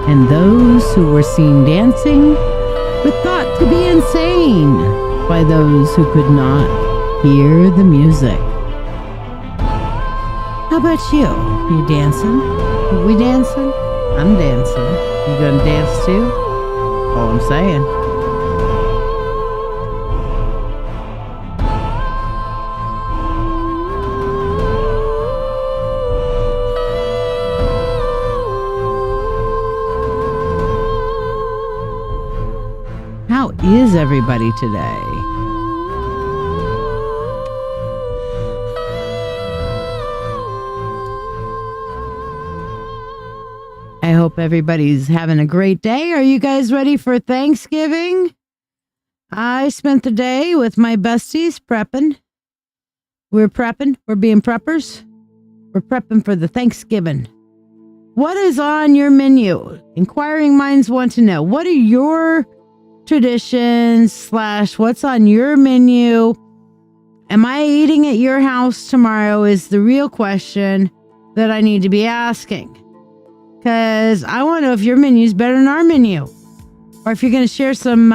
and those who were seen dancing were thought to be insane by those who could not hear the music. How about you? You dancing? We dancing? I'm dancing. You gonna dance too? All I'm saying. How is everybody today? I hope everybody's having a great day. Are you guys ready for Thanksgiving? I spent the day with my besties prepping. We're prepping. We're being preppers. We're prepping for the Thanksgiving. What is on your menu? Inquiring minds want to know. What are your traditions / what's on your menu? Am I eating at your house tomorrow is the real question that I need to be asking. Because I want to know if your menu is better than our menu. Or if you're going to share some,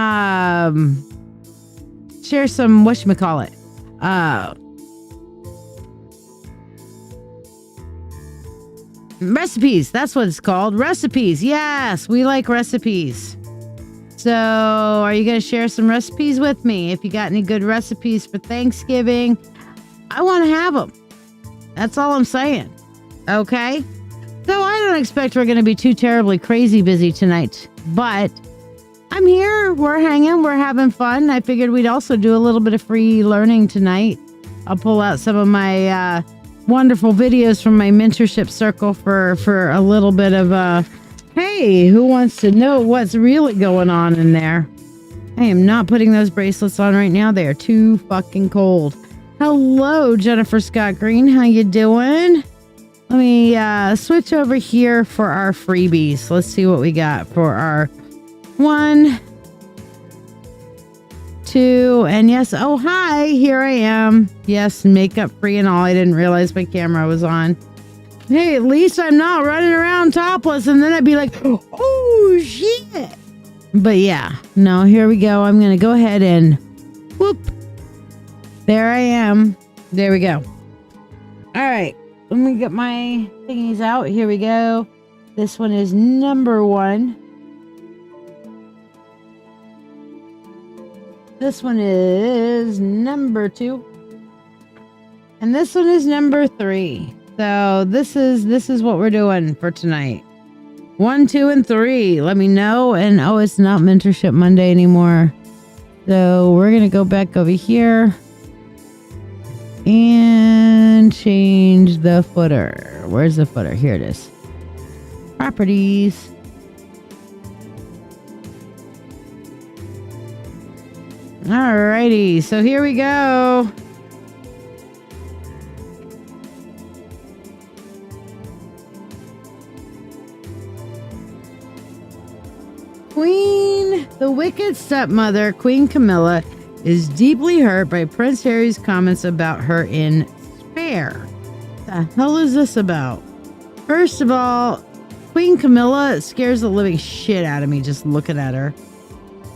whatchamacallit, recipes. That's what it's called. Recipes. Yes, we like recipes. So are you going to share some recipes with me? If you got any good recipes for Thanksgiving, I want to have them. That's all I'm saying. Okay? So I don't expect we're going to be too terribly crazy busy tonight, but I'm here. We're hanging. We're having fun. I figured we'd also do a little bit of free learning tonight. I'll pull out some of my wonderful videos from my mentorship circle for a little bit of hey, who wants to know what's really going on in there? I am not putting those bracelets on right now. They are too fucking cold. Hello, Jennifer Scott Green. How you doing? Let me switch over here for our freebies. Let's see what we got for our 1, 2, and yes. Oh, hi. Here I am. Yes, makeup free and all. I didn't realize my camera was on. Hey, at least I'm not running around topless, and then I'd be like, oh, shit. But yeah, no, here we go. I'm going to go ahead and whoop. There I am. There we go. All right. Let me get my thingies out. Here we go. This one is number 1. This one is number 2. And this one is number 3. So this is what we're doing for tonight. 1, 2, and 3. Let me know. And oh, it's not Mentorship Monday anymore. So we're going to go back over here and change the footer. Where's the footer? Here it is. Properties. Alrighty, so here we go. Queen, the wicked stepmother, Queen Camilla, is deeply hurt by Prince Harry's comments about her in Spare. The hell is this about? First of all, Queen Camilla scares the living shit out of me just looking at her.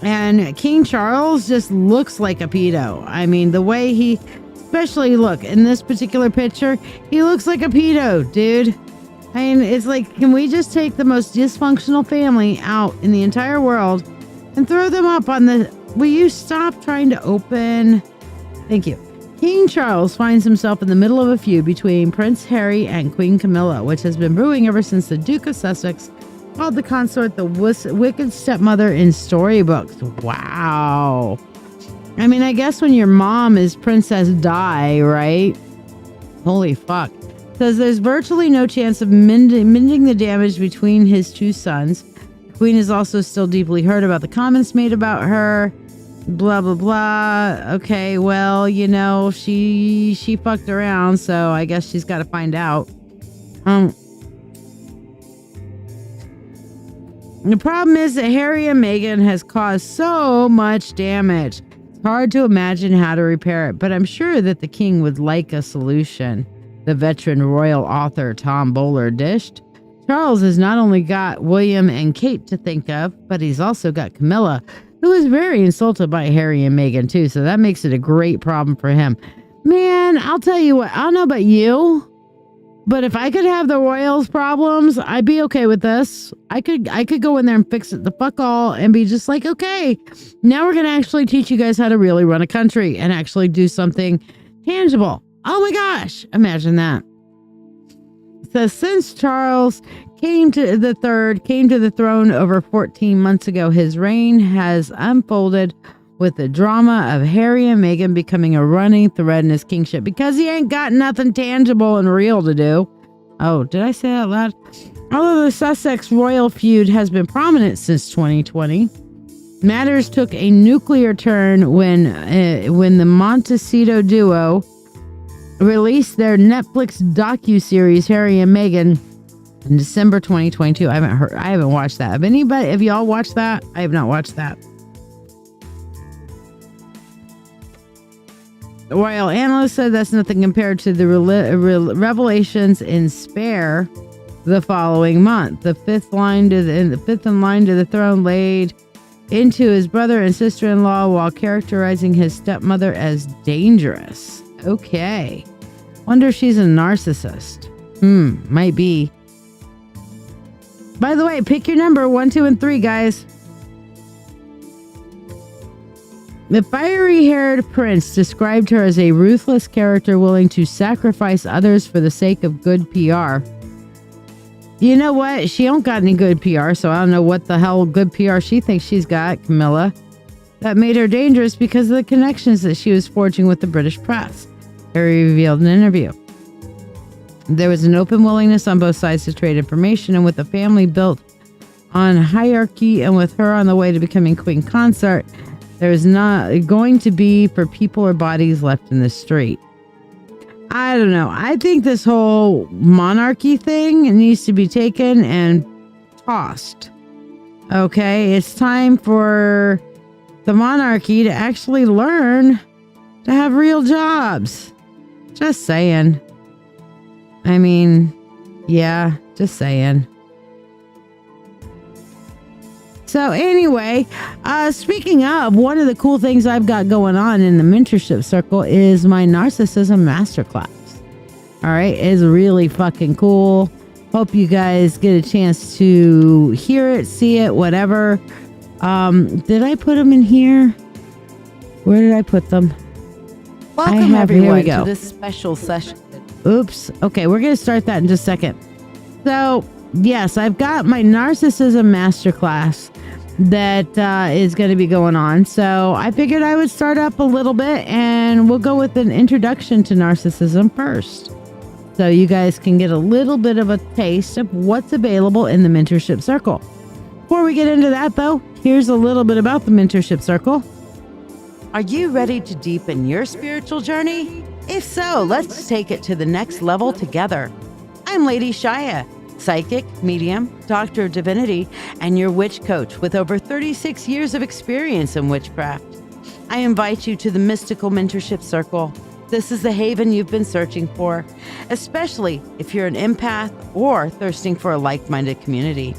And King Charles just looks like a pedo. I mean, the way he, especially look in this particular picture, he looks like a pedo, dude. I mean, it's like, can we just take the most dysfunctional family out in the entire world and throw them up on the... Will you stop trying to open... Thank you. King Charles finds himself in the middle of a feud between Prince Harry and Queen Camilla, which has been brewing ever since the Duke of Sussex called the consort the wicked stepmother in storybooks. Wow. I mean, I guess when your mom is Princess Di, right? Holy fuck. Says there's virtually no chance of mending the damage between his two sons. The Queen is also still deeply hurt about the comments made about her. Blah, blah, blah. Okay, well, you know, she fucked around, so I guess she's got to find out. The problem is that Harry and Meghan has caused so much damage. It's hard to imagine how to repair it, but I'm sure that the king would like a solution. The veteran royal author Tom Bowler dished. Charles has not only got William and Kate to think of, but he's also got Camilla, who is very insulted by Harry and Meghan too, so that makes it a great problem for him. Man, I'll tell you what, I don't know about you, but if I could have the royals' problems, I'd be okay with this. I could go in there and fix it the fuck all and be just like, okay, now we're going to actually teach you guys how to really run a country and actually do something tangible. Oh my gosh, imagine that. So since Charles came to the throne over 14 months ago, his reign has unfolded with the drama of Harry and Meghan becoming a running thread in his kingship because he ain't got nothing tangible and real to do. Oh, did I say that out loud? Although the Sussex royal feud has been prominent since 2020, matters took a nuclear turn when the Montecito duo released their Netflix docuseries Harry and Meghan in December 2022. I haven't watched that. Have y'all watched that? I have not watched that. The royal analyst said that's nothing compared to the revelations in Spare the following month. The fifth in line to the throne laid into his brother and sister-in-law while characterizing his stepmother as dangerous. Okay. Wonder if she's a narcissist. Might be. By the way, pick your number 1, 2, and 3, guys. The fiery-haired prince described her as a ruthless character willing to sacrifice others for the sake of good PR. You know what? She don't got any good PR, so I don't know what the hell good PR she thinks she's got, Camilla. That made her dangerous because of the connections that she was forging with the British press, Harry revealed in an interview. There was an open willingness on both sides to trade information, and with the family built on hierarchy and with her on the way to becoming queen consort, there's not going to be for people or bodies left in the street. I don't know. I think this whole monarchy thing needs to be taken and tossed. Okay, it's time for the monarchy to actually learn to have real jobs. Just saying. I mean, yeah, just saying. So anyway, speaking of, one of the cool things I've got going on in the mentorship circle is my narcissism masterclass. All right, it's really fucking cool. Hope you guys get a chance to hear it, see it, whatever. Did I put them in here? Where did I put them? Welcome everyone to this special session. Oops. Okay, we're going to start that in just a second. So, yes, I've got my narcissism masterclass that is going to be going on. So I figured I would start up a little bit and we'll go with an introduction to narcissism first. So you guys can get a little bit of a taste of what's available in the mentorship circle. Before we get into that though, here's a little bit about the mentorship circle. Are you ready to deepen your spiritual journey? If so, let's take it to the next level together. I'm Lady Shiya, psychic, medium, Doctor of Divinity, and your witch coach with over 36 years of experience in witchcraft. I invite you to the Mystical Mentorship Circle. This is the haven you've been searching for, especially if you're an empath or thirsting for a like-minded community.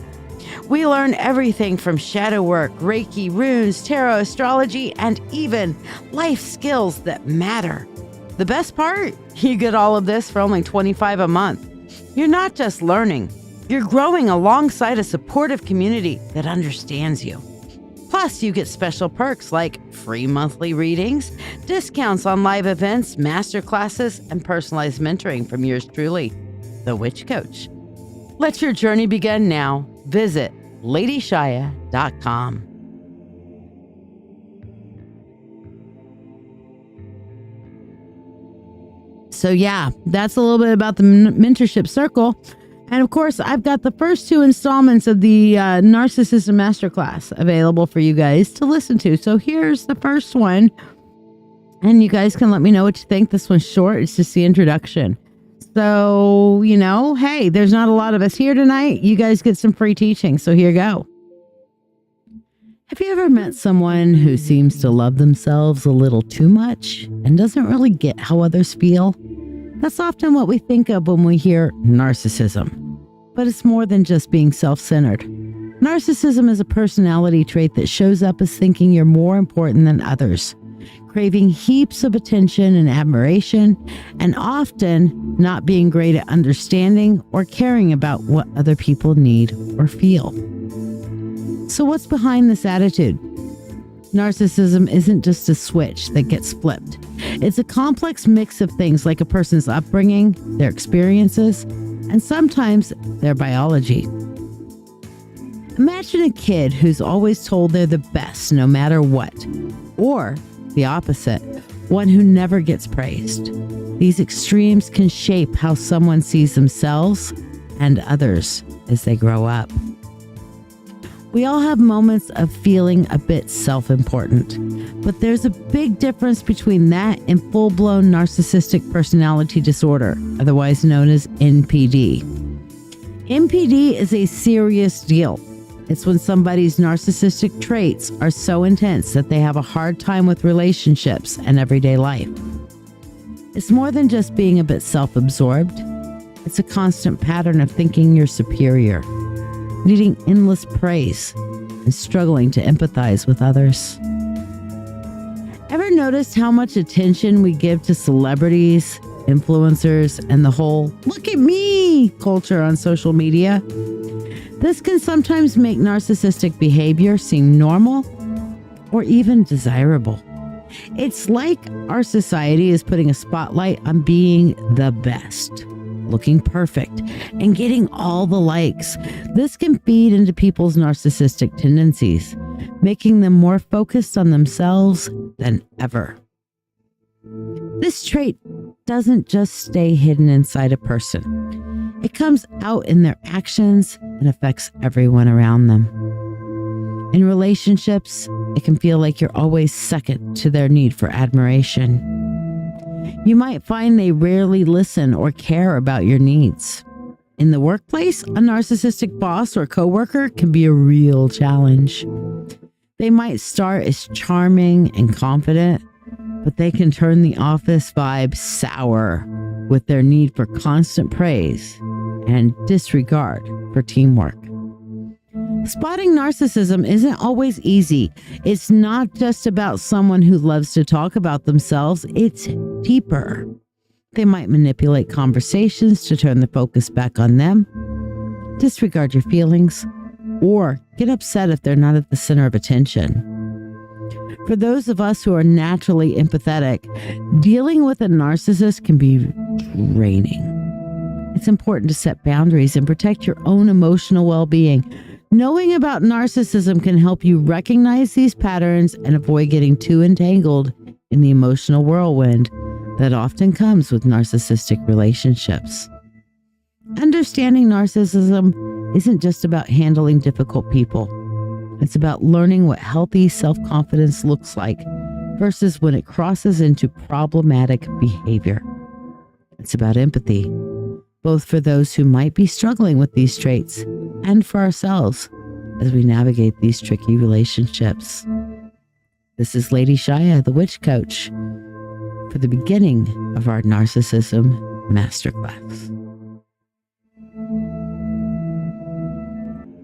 We learn everything from shadow work, Reiki, runes, tarot, astrology, and even life skills that matter. The best part? You get all of this for only $25 a month. You're not just learning, you're growing alongside a supportive community that understands you. Plus, you get special perks like free monthly readings, discounts on live events, masterclasses, and personalized mentoring from yours truly, the Witch Coach. Let your journey begin now. Visit LadyShiya.com. So yeah, that's a little bit about the mentorship circle. And of course, I've got the first 2 installments of the Narcissism Masterclass available for you guys to listen to. So here's the first one. And you guys can let me know what you think. This one's short. It's just the introduction. So, you know, hey, there's not a lot of us here tonight. You guys get some free teaching. So here you go. Have you ever met someone who seems to love themselves a little too much and doesn't really get how others feel? That's often what we think of when we hear narcissism. But it's more than just being self-centered. Narcissism is a personality trait that shows up as thinking you're more important than others, craving heaps of attention and admiration, and often not being great at understanding or caring about what other people need or feel. So what's behind this attitude? Narcissism isn't just a switch that gets flipped. It's a complex mix of things like a person's upbringing, their experiences, and sometimes their biology. Imagine a kid who's always told they're the best no matter what, or the opposite, one who never gets praised. These extremes can shape how someone sees themselves and others as they grow up. We all have moments of feeling a bit self-important, but there's a big difference between that and full-blown narcissistic personality disorder, otherwise known as NPD. NPD is a serious deal. It's when somebody's narcissistic traits are so intense that they have a hard time with relationships and everyday life. It's more than just being a bit self-absorbed. It's a constant pattern of thinking you're superior, needing endless praise, and struggling to empathize with others. Ever noticed how much attention we give to celebrities, influencers, and the whole "look at me" culture on social media? This can sometimes make narcissistic behavior seem normal or even desirable. It's like our society is putting a spotlight on being the best, looking perfect, and getting all the likes. This can feed into people's narcissistic tendencies, making them more focused on themselves than ever. This trait doesn't just stay hidden inside a person. It comes out in their actions and affects everyone around them. In relationships, it can feel like you're always second to their need for admiration. You might find they rarely listen or care about your needs. In the workplace, a narcissistic boss or coworker can be a real challenge. They might start as charming and confident, but they can turn the office vibe sour with their need for constant praise and disregard for teamwork. Spotting narcissism isn't always easy. It's not just about someone who loves to talk about themselves. It's deeper. They might manipulate conversations to turn the focus back on them, disregard your feelings, or get upset if they're not at the center of attention. For those of us who are naturally empathetic, dealing with a narcissist can be draining. It's important to set boundaries and protect your own emotional well-being. Knowing about narcissism can help you recognize these patterns and avoid getting too entangled in the emotional whirlwind that often comes with narcissistic relationships. Understanding narcissism isn't just about handling difficult people. It's about learning what healthy self-confidence looks like versus when it crosses into problematic behavior. It's about empathy, both for those who might be struggling with these traits and for ourselves as we navigate these tricky relationships. This is Lady Shiya, the Witch Coach, for the beginning of our Narcissism Masterclass.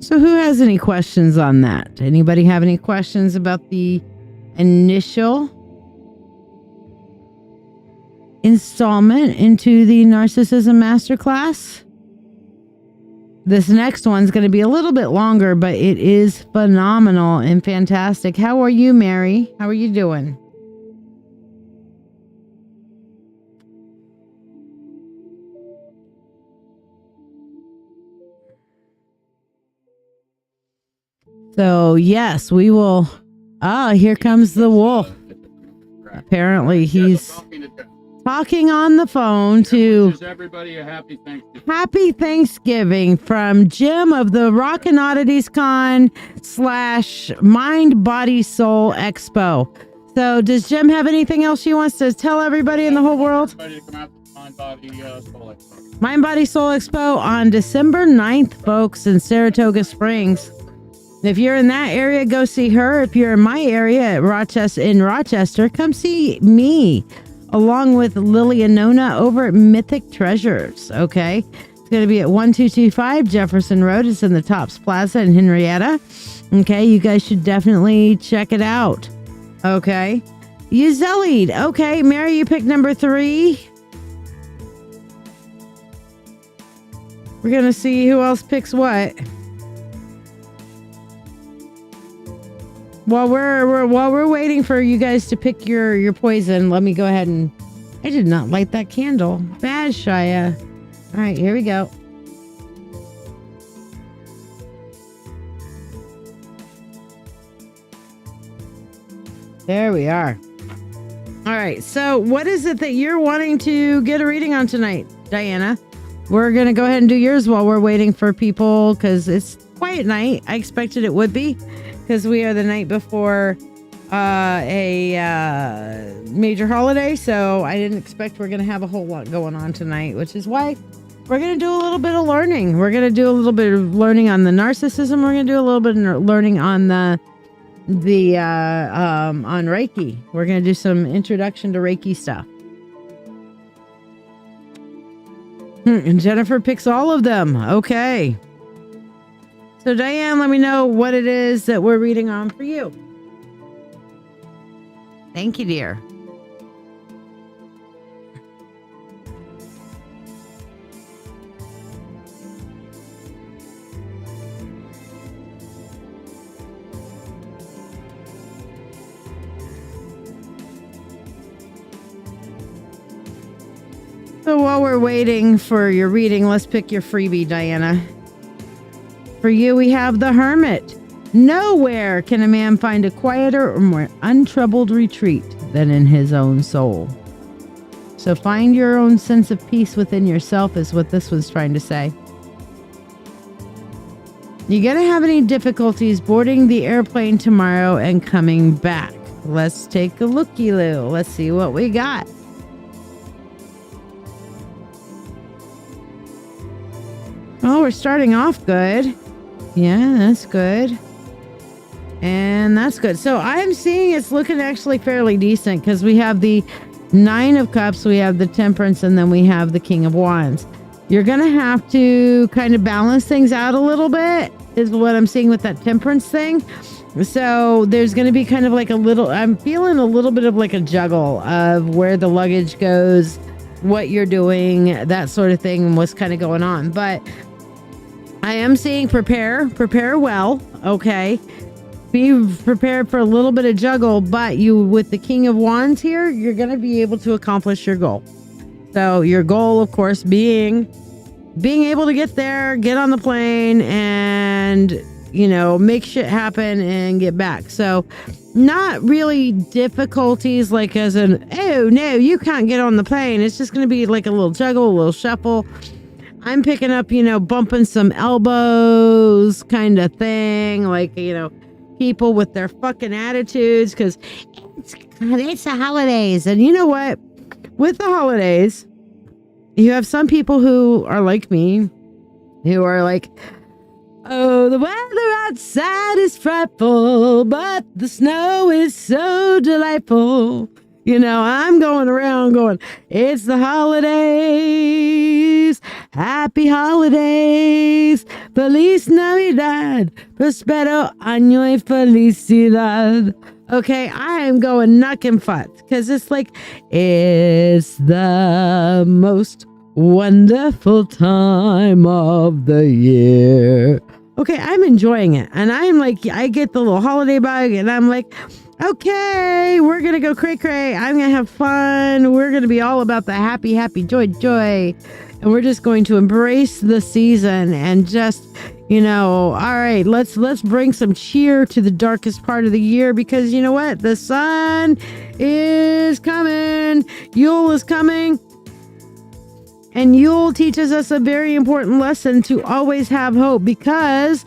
So who has any questions on that? Anybody have any questions about the initial installment into the Narcissism Masterclass? This next one's going to be a little bit longer, but it is phenomenal and fantastic. How are you, Mary? How are you doing? So, yes, we will. Here comes the wolf. Apparently, he's talking on the phone to everybody a happy Thanksgiving. Happy Thanksgiving from Jim of the Rock and Oddities Con / Mind, Body, Soul Expo. So, does Jim have anything else he wants to tell everybody in the whole world? Everybody to come out to Mind, Body, Soul Expo. Mind, Body, Soul Expo on December 9th, folks, in Saratoga Springs. If you're in that area, go see her. If you're in my area at Rochester, come see me along with Lily and Nona over at Mythic Treasures. Okay. It's going to be at 1225 Jefferson Road. It's in the Tops Plaza in Henrietta. Okay, you guys should definitely check it out. Okay. You Zellied. Okay, Mary, you picked number 3. We're going to see who else picks what. While we're waiting for you guys to pick your poison, let me go ahead and... I did not light that candle. Bad, Shiya. All right, here we go. There we are. All right, so what is it that you're wanting to get a reading on tonight, Diana? We're going to go ahead and do yours while we're waiting for people because it's quiet night. I expected it would be because we are the night before a major holiday, so I didn't expect we're going to have a whole lot going on tonight, which is why we're going to do a little bit of learning. We're going to do a little bit of learning on the narcissism. We're going to do a little bit of learning on on Reiki. We're going to do some introduction to Reiki stuff. And Jennifer picks all of them. Okay. So Diane, let me know what it is that we're reading on for you. Thank you, dear. So while we're waiting for your reading, let's pick your freebie, Diana. For you, we have the Hermit. Nowhere can a man find a quieter or more untroubled retreat than in his own soul. So find your own sense of peace within yourself is what this was trying to say. You gonna have any difficulties boarding the airplane tomorrow and coming back? Let's take a looky-loo. Let's see what we got. Oh, we're starting off good. Yeah, that's good. And that's good. So I'm seeing it's looking actually fairly decent because we have the 9 of Cups, we have the Temperance, and then we have the King of Wands. You're going to have to kind of balance things out a little bit is what I'm seeing with that Temperance thing. So there's going to be kind of like a little, I'm feeling a little bit of like a juggle of where the luggage goes, what you're doing, that sort of thing, what's kind of going on. But I am seeing prepare well, okay? Be prepared for a little bit of juggle, but you, with the King of Wands here, you're going to be able to accomplish your goal. So your goal, of course, being able to get there, get on the plane, and, you know, make shit happen and get back. So not really difficulties like as an, oh, no, you can't get on the plane. It's just going to be like a little juggle, a little shuffle. I'm picking up, you know, bumping some elbows kind of thing, like, you know, people with their fucking attitudes because it's the holidays. And you know what? With the holidays, you have some people who are like me, who are like, oh, the weather outside is frightful, but the snow is so delightful. You know, I'm going around going, it's the holidays. Happy holidays. Feliz Navidad. Prospero año y felicidad. Okay, I am going knuck and futs because it's like, it's the most wonderful time of the year. Okay, I'm enjoying it. And I'm like, I get the little holiday bug and I'm like, okay, we're going to go cray-cray. I'm going to have fun. We're going to be all about the happy, happy, joy, joy. And we're just going to embrace the season and just, you know, all right, let's bring some cheer to the darkest part of the year because you know what? The sun is coming. Yule is coming. And Yule teaches us a very important lesson to always have hope because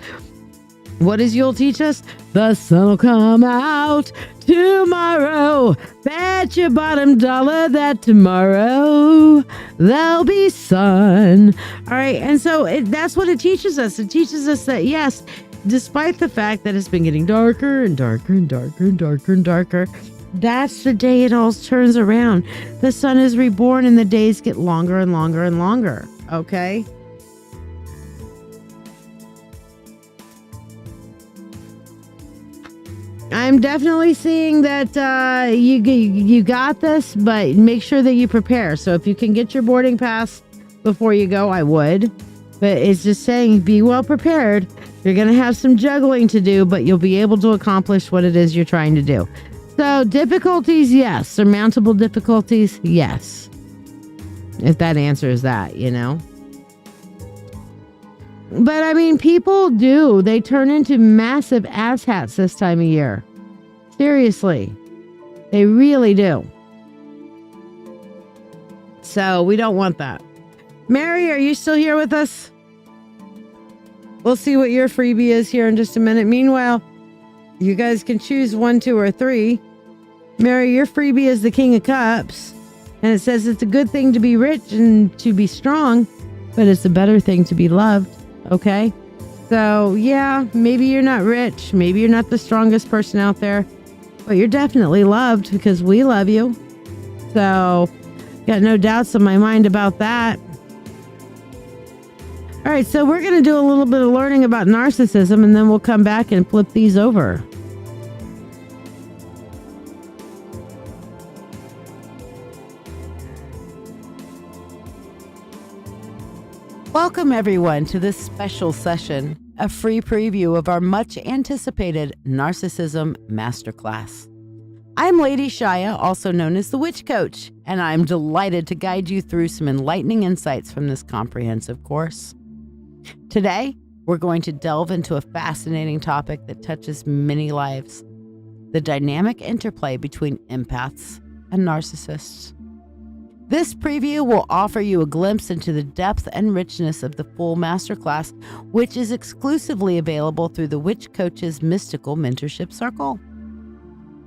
what does Yule teach us? The sun will come out tomorrow. Bet your bottom dollar that tomorrow there'll be sun. All right. And so that's what it teaches us. It teaches us that, yes, despite the fact that it's been getting darker and darker and darker and darker and darker, that's the day it all turns around. The sun is reborn and the days get longer and longer and longer. Okay. I'm definitely seeing that you got this, but make sure that you prepare. So if you can get your boarding pass before you go, I would. But it's just saying, be well prepared. You're going to have some juggling to do, but you'll be able to accomplish what it is you're trying to do. So difficulties, yes. Surmountable difficulties, yes. If that answers that, you know. But I mean, people do. They turn into massive asshats this time of year. Seriously. They really do. So we don't want that. Mary, are you still here with us? We'll see what your freebie is here in just a minute. Meanwhile, you guys can choose 1, 2, or 3. Mary, your freebie is the King of Cups. And it says it's a good thing to be rich and to be strong, but it's a better thing to be loved. Okay? So, yeah, maybe you're not rich. Maybe you're not the strongest person out there, but you're definitely loved because we love you. So, got no doubts in my mind about that. All right, so we're going to do a little bit of learning about narcissism, and then we'll come back and flip these over. Welcome, everyone, to this special session, a free preview of our much-anticipated Narcissism Masterclass. I'm Lady Shiya, also known as the Witch Coach, and I'm delighted to guide you through some enlightening insights from this comprehensive course. Today, we're going to delve into a fascinating topic that touches many lives: the dynamic interplay between empaths and narcissists. This preview will offer you a glimpse into the depth and richness of the full masterclass, which is exclusively available through the Witch Coach's Mystical Mentorship Circle.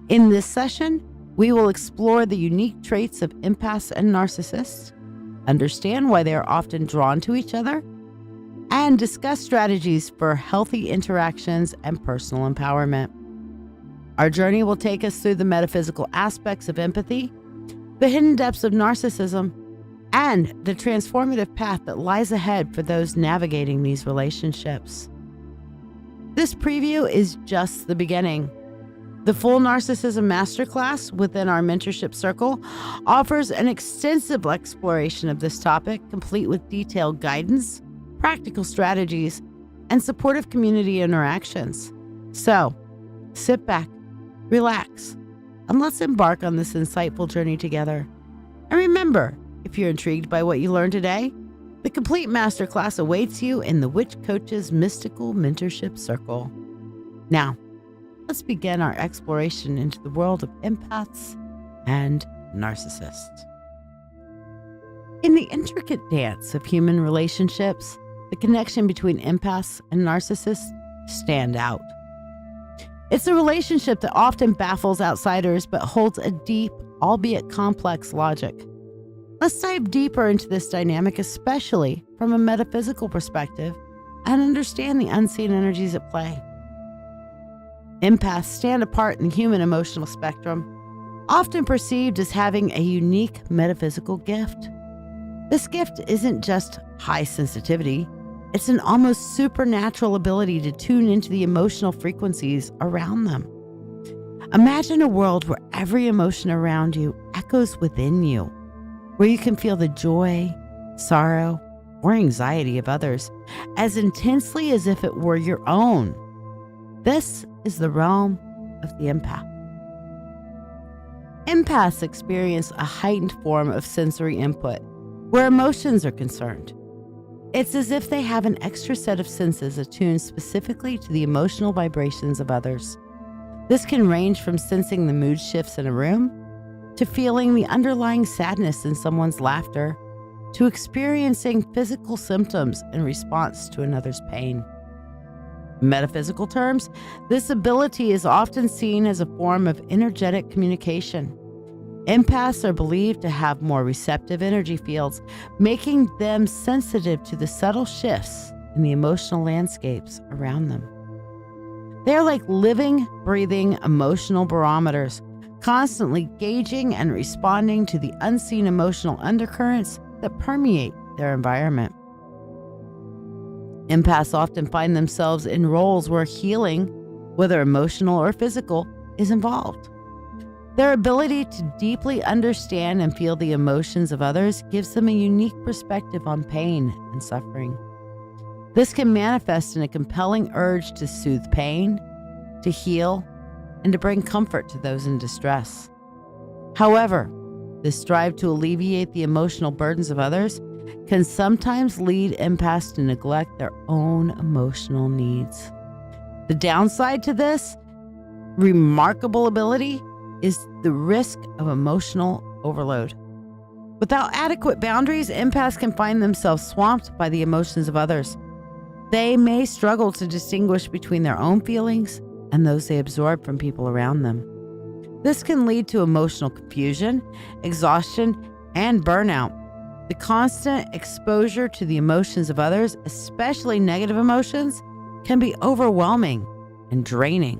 In this session, we will explore the unique traits of empaths and narcissists, understand why they are often drawn to each other, and discuss strategies for healthy interactions and personal empowerment. Our journey will take us through the metaphysical aspects of empathy, the hidden depths of narcissism, and the transformative path that lies ahead for those navigating these relationships. This preview is just the beginning. The full Narcissism Masterclass within our mentorship circle offers an extensive exploration of this topic, complete with detailed guidance, practical strategies, and supportive community interactions. So, sit back, relax, and let's embark on this insightful journey together. And remember, if you're intrigued by what you learned today, the complete masterclass awaits you in the Witch Coach's Mystical Mentorship Circle. Now, let's begin our exploration into the world of empaths and narcissists. In the intricate dance of human relationships, the connection between empaths and narcissists stand out. It's a relationship that often baffles outsiders but holds a deep, albeit complex logic. Let's dive deeper into this dynamic, especially from a metaphysical perspective, and understand the unseen energies at play. Empaths stand apart in the human emotional spectrum, often perceived as having a unique metaphysical gift. This gift isn't just high sensitivity. It's an almost supernatural ability to tune into the emotional frequencies around them. Imagine a world where every emotion around you echoes within you, where you can feel the joy, sorrow, or anxiety of others as intensely as if it were your own. This is the realm of the empath. Empaths experience a heightened form of sensory input where emotions are concerned. It's as if they have an extra set of senses attuned specifically to the emotional vibrations of others. This can range from sensing the mood shifts in a room, to feeling the underlying sadness in someone's laughter, to experiencing physical symptoms in response to another's pain. In metaphysical terms, this ability is often seen as a form of energetic communication. Empaths are believed to have more receptive energy fields, making them sensitive to the subtle shifts in the emotional landscapes around them. They are like living, breathing emotional barometers, constantly gauging and responding to the unseen emotional undercurrents that permeate their environment. Empaths often find themselves in roles where healing, whether emotional or physical, is involved. Their ability to deeply understand and feel the emotions of others gives them a unique perspective on pain and suffering. This can manifest in a compelling urge to soothe pain, to heal, and to bring comfort to those in distress. However, this drive to alleviate the emotional burdens of others can sometimes lead empaths to neglect their own emotional needs. The downside to this remarkable ability is the risk of emotional overload. Without adequate boundaries, empaths can find themselves swamped by the emotions of others. They may struggle to distinguish between their own feelings and those they absorb from people around them. This can lead to emotional confusion, exhaustion, and burnout. The constant exposure to the emotions of others, especially negative emotions, can be overwhelming and draining.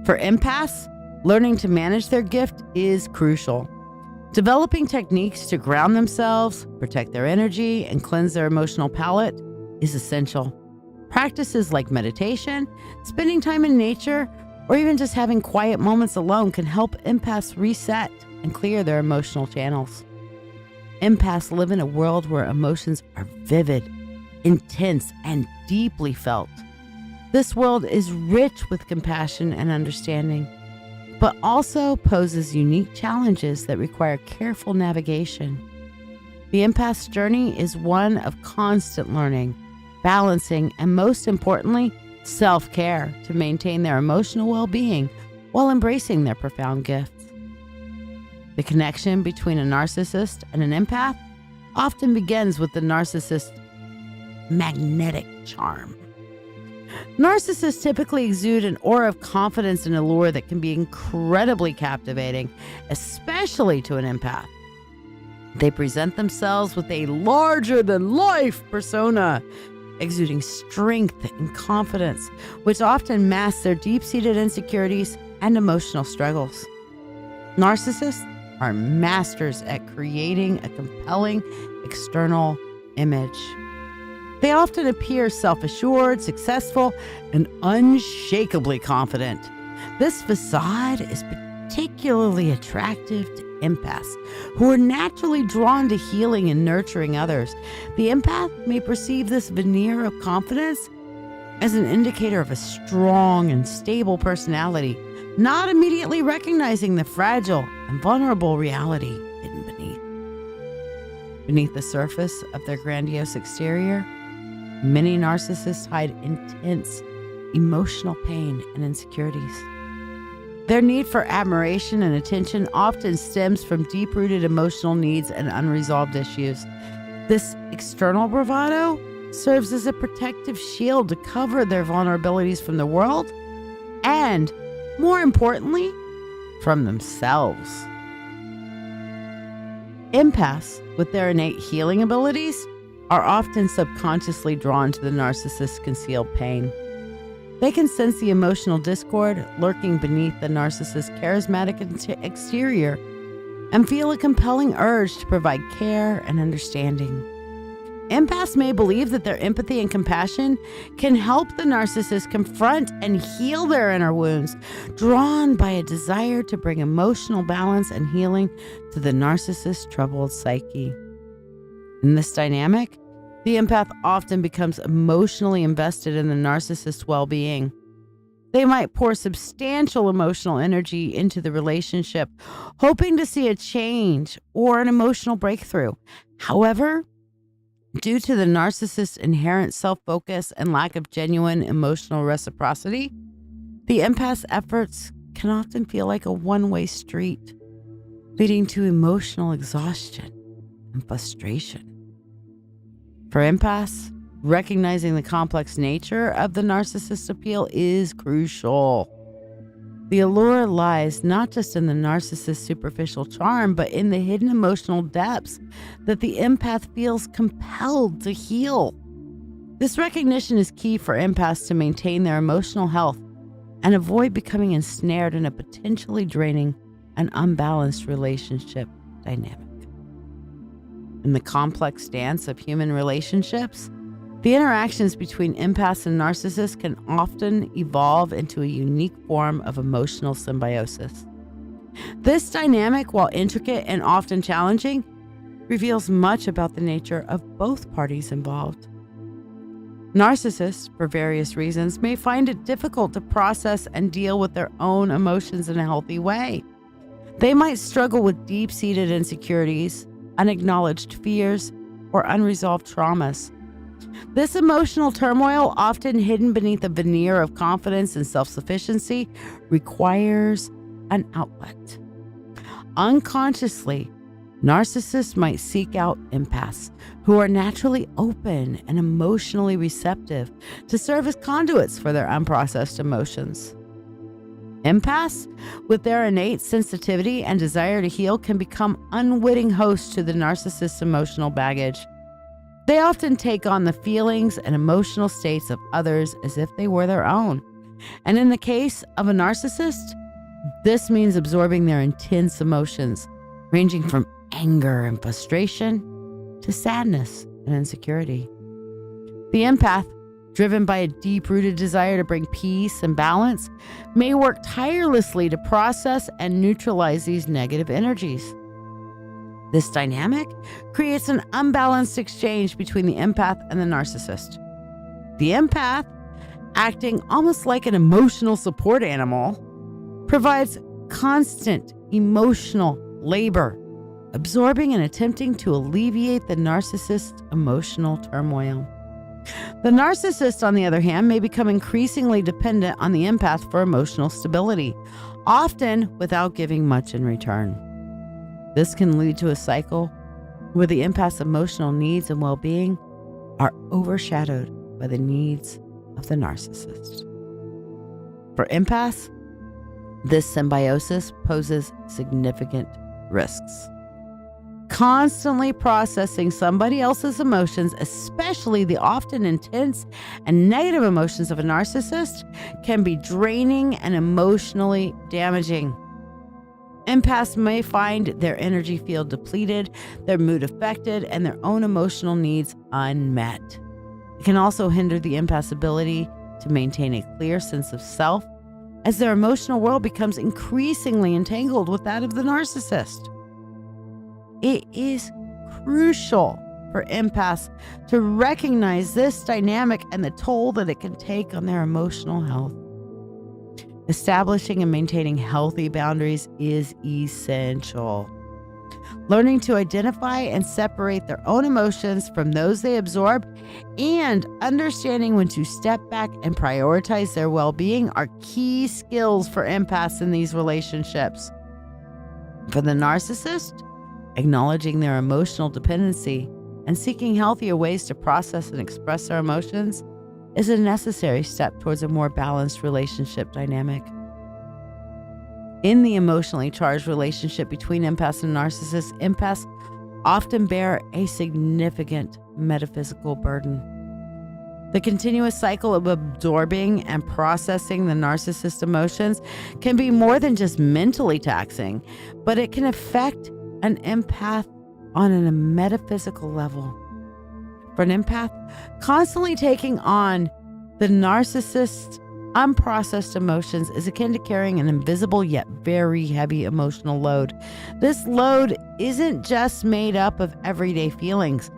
For empaths, learning to manage their gift is crucial. Developing techniques to ground themselves, protect their energy, and cleanse their emotional palate is essential. Practices like meditation, spending time in nature, or even just having quiet moments alone can help empaths reset and clear their emotional channels. Empaths live in a world where emotions are vivid, intense, and deeply felt. This world is rich with compassion and understanding, but also poses unique challenges that require careful navigation. The empath's journey is one of constant learning, balancing, and most importantly, self-care to maintain their emotional well-being while embracing their profound gifts. The connection between a narcissist and an empath often begins with the narcissist's magnetic charm. Narcissists typically exude an aura of confidence and allure that can be incredibly captivating, especially to an empath. They present themselves with a larger-than-life persona, exuding strength and confidence, which often masks their deep-seated insecurities and emotional struggles. Narcissists are masters at creating a compelling external image. They often appear self-assured, successful, and unshakably confident. This facade is particularly attractive to empaths, who are naturally drawn to healing and nurturing others. The empath may perceive this veneer of confidence as an indicator of a strong and stable personality, not immediately recognizing the fragile and vulnerable reality hidden beneath. Beneath the surface of their grandiose exterior, many narcissists hide intense emotional pain and insecurities. Their need for admiration and attention often stems from deep-rooted emotional needs and unresolved issues. This external bravado serves as a protective shield to cover their vulnerabilities from the world and, more importantly, from themselves. Empaths, with their innate healing abilities, are often subconsciously drawn to the narcissist's concealed pain. They can sense the emotional discord lurking beneath the narcissist's charismatic exterior and feel a compelling urge to provide care and understanding. Empaths may believe that their empathy and compassion can help the narcissist confront and heal their inner wounds, drawn by a desire to bring emotional balance and healing to the narcissist's troubled psyche. In this dynamic, the empath often becomes emotionally invested in the narcissist's well-being. They might pour substantial emotional energy into the relationship, hoping to see a change or an emotional breakthrough. However, due to the narcissist's inherent self-focus and lack of genuine emotional reciprocity, the empath's efforts can often feel like a one-way street, leading to emotional exhaustion and frustration. For empaths, recognizing the complex nature of the narcissist's appeal is crucial. The allure lies not just in the narcissist's superficial charm, but in the hidden emotional depths that the empath feels compelled to heal. This recognition is key for empaths to maintain their emotional health and avoid becoming ensnared in a potentially draining and unbalanced relationship dynamic. In the complex dance of human relationships, The interactions between empaths and narcissists can often evolve into a unique form of emotional symbiosis. This dynamic, while intricate and often challenging, reveals much about the nature of both parties involved. Narcissists, for various reasons, may find it difficult to process and deal with their own emotions in a healthy way. They might struggle with deep-seated insecurities, unacknowledged fears, or unresolved traumas. This emotional turmoil, often hidden beneath a veneer of confidence and self-sufficiency, requires an outlet. Unconsciously, narcissists might seek out empaths who are naturally open and emotionally receptive to serve as conduits for their unprocessed emotions. Empaths, with their innate sensitivity and desire to heal, can become unwitting hosts to the narcissist's emotional baggage. They often take on the feelings and emotional states of others as if they were their own. And in the case of a narcissist, this means absorbing their intense emotions, ranging from anger and frustration to sadness and insecurity. The empath, driven by a deep-rooted desire to bring peace and balance, may work tirelessly to process and neutralize these negative energies. This dynamic creates an unbalanced exchange between the empath and the narcissist. The empath, acting almost like an emotional support animal, provides constant emotional labor, absorbing and attempting to alleviate the narcissist's emotional turmoil. The narcissist, on the other hand, may become increasingly dependent on the empath for emotional stability, often without giving much in return. This can lead to a cycle where the empath's emotional needs and well-being are overshadowed by the needs of the narcissist. For empaths, this symbiosis poses significant risks. Constantly processing somebody else's emotions, especially the often intense and negative emotions of a narcissist, can be draining and emotionally damaging. Empaths may find their energy field depleted, their mood affected, and their own emotional needs unmet. It can also hinder the empath's ability to maintain a clear sense of self, as their emotional world becomes increasingly entangled with that of the narcissist. It is crucial for empaths to recognize this dynamic and the toll that it can take on their emotional health. Establishing and maintaining healthy boundaries is essential. Learning to identify and separate their own emotions from those they absorb, and understanding when to step back and prioritize their well-being are key skills for empaths in these relationships. For the narcissist, acknowledging their emotional dependency and seeking healthier ways to process and express their emotions is a necessary step towards a more balanced relationship dynamic. In the emotionally charged relationship between empaths and narcissists, empaths often bear a significant metaphysical burden. The continuous cycle of absorbing and processing the narcissist's emotions can be more than just mentally taxing, but it can affect an empath on a metaphysical level. For an empath, constantly taking on the narcissist's unprocessed emotions is akin to carrying an invisible yet very heavy emotional load. This load isn't just made up of everyday feelings,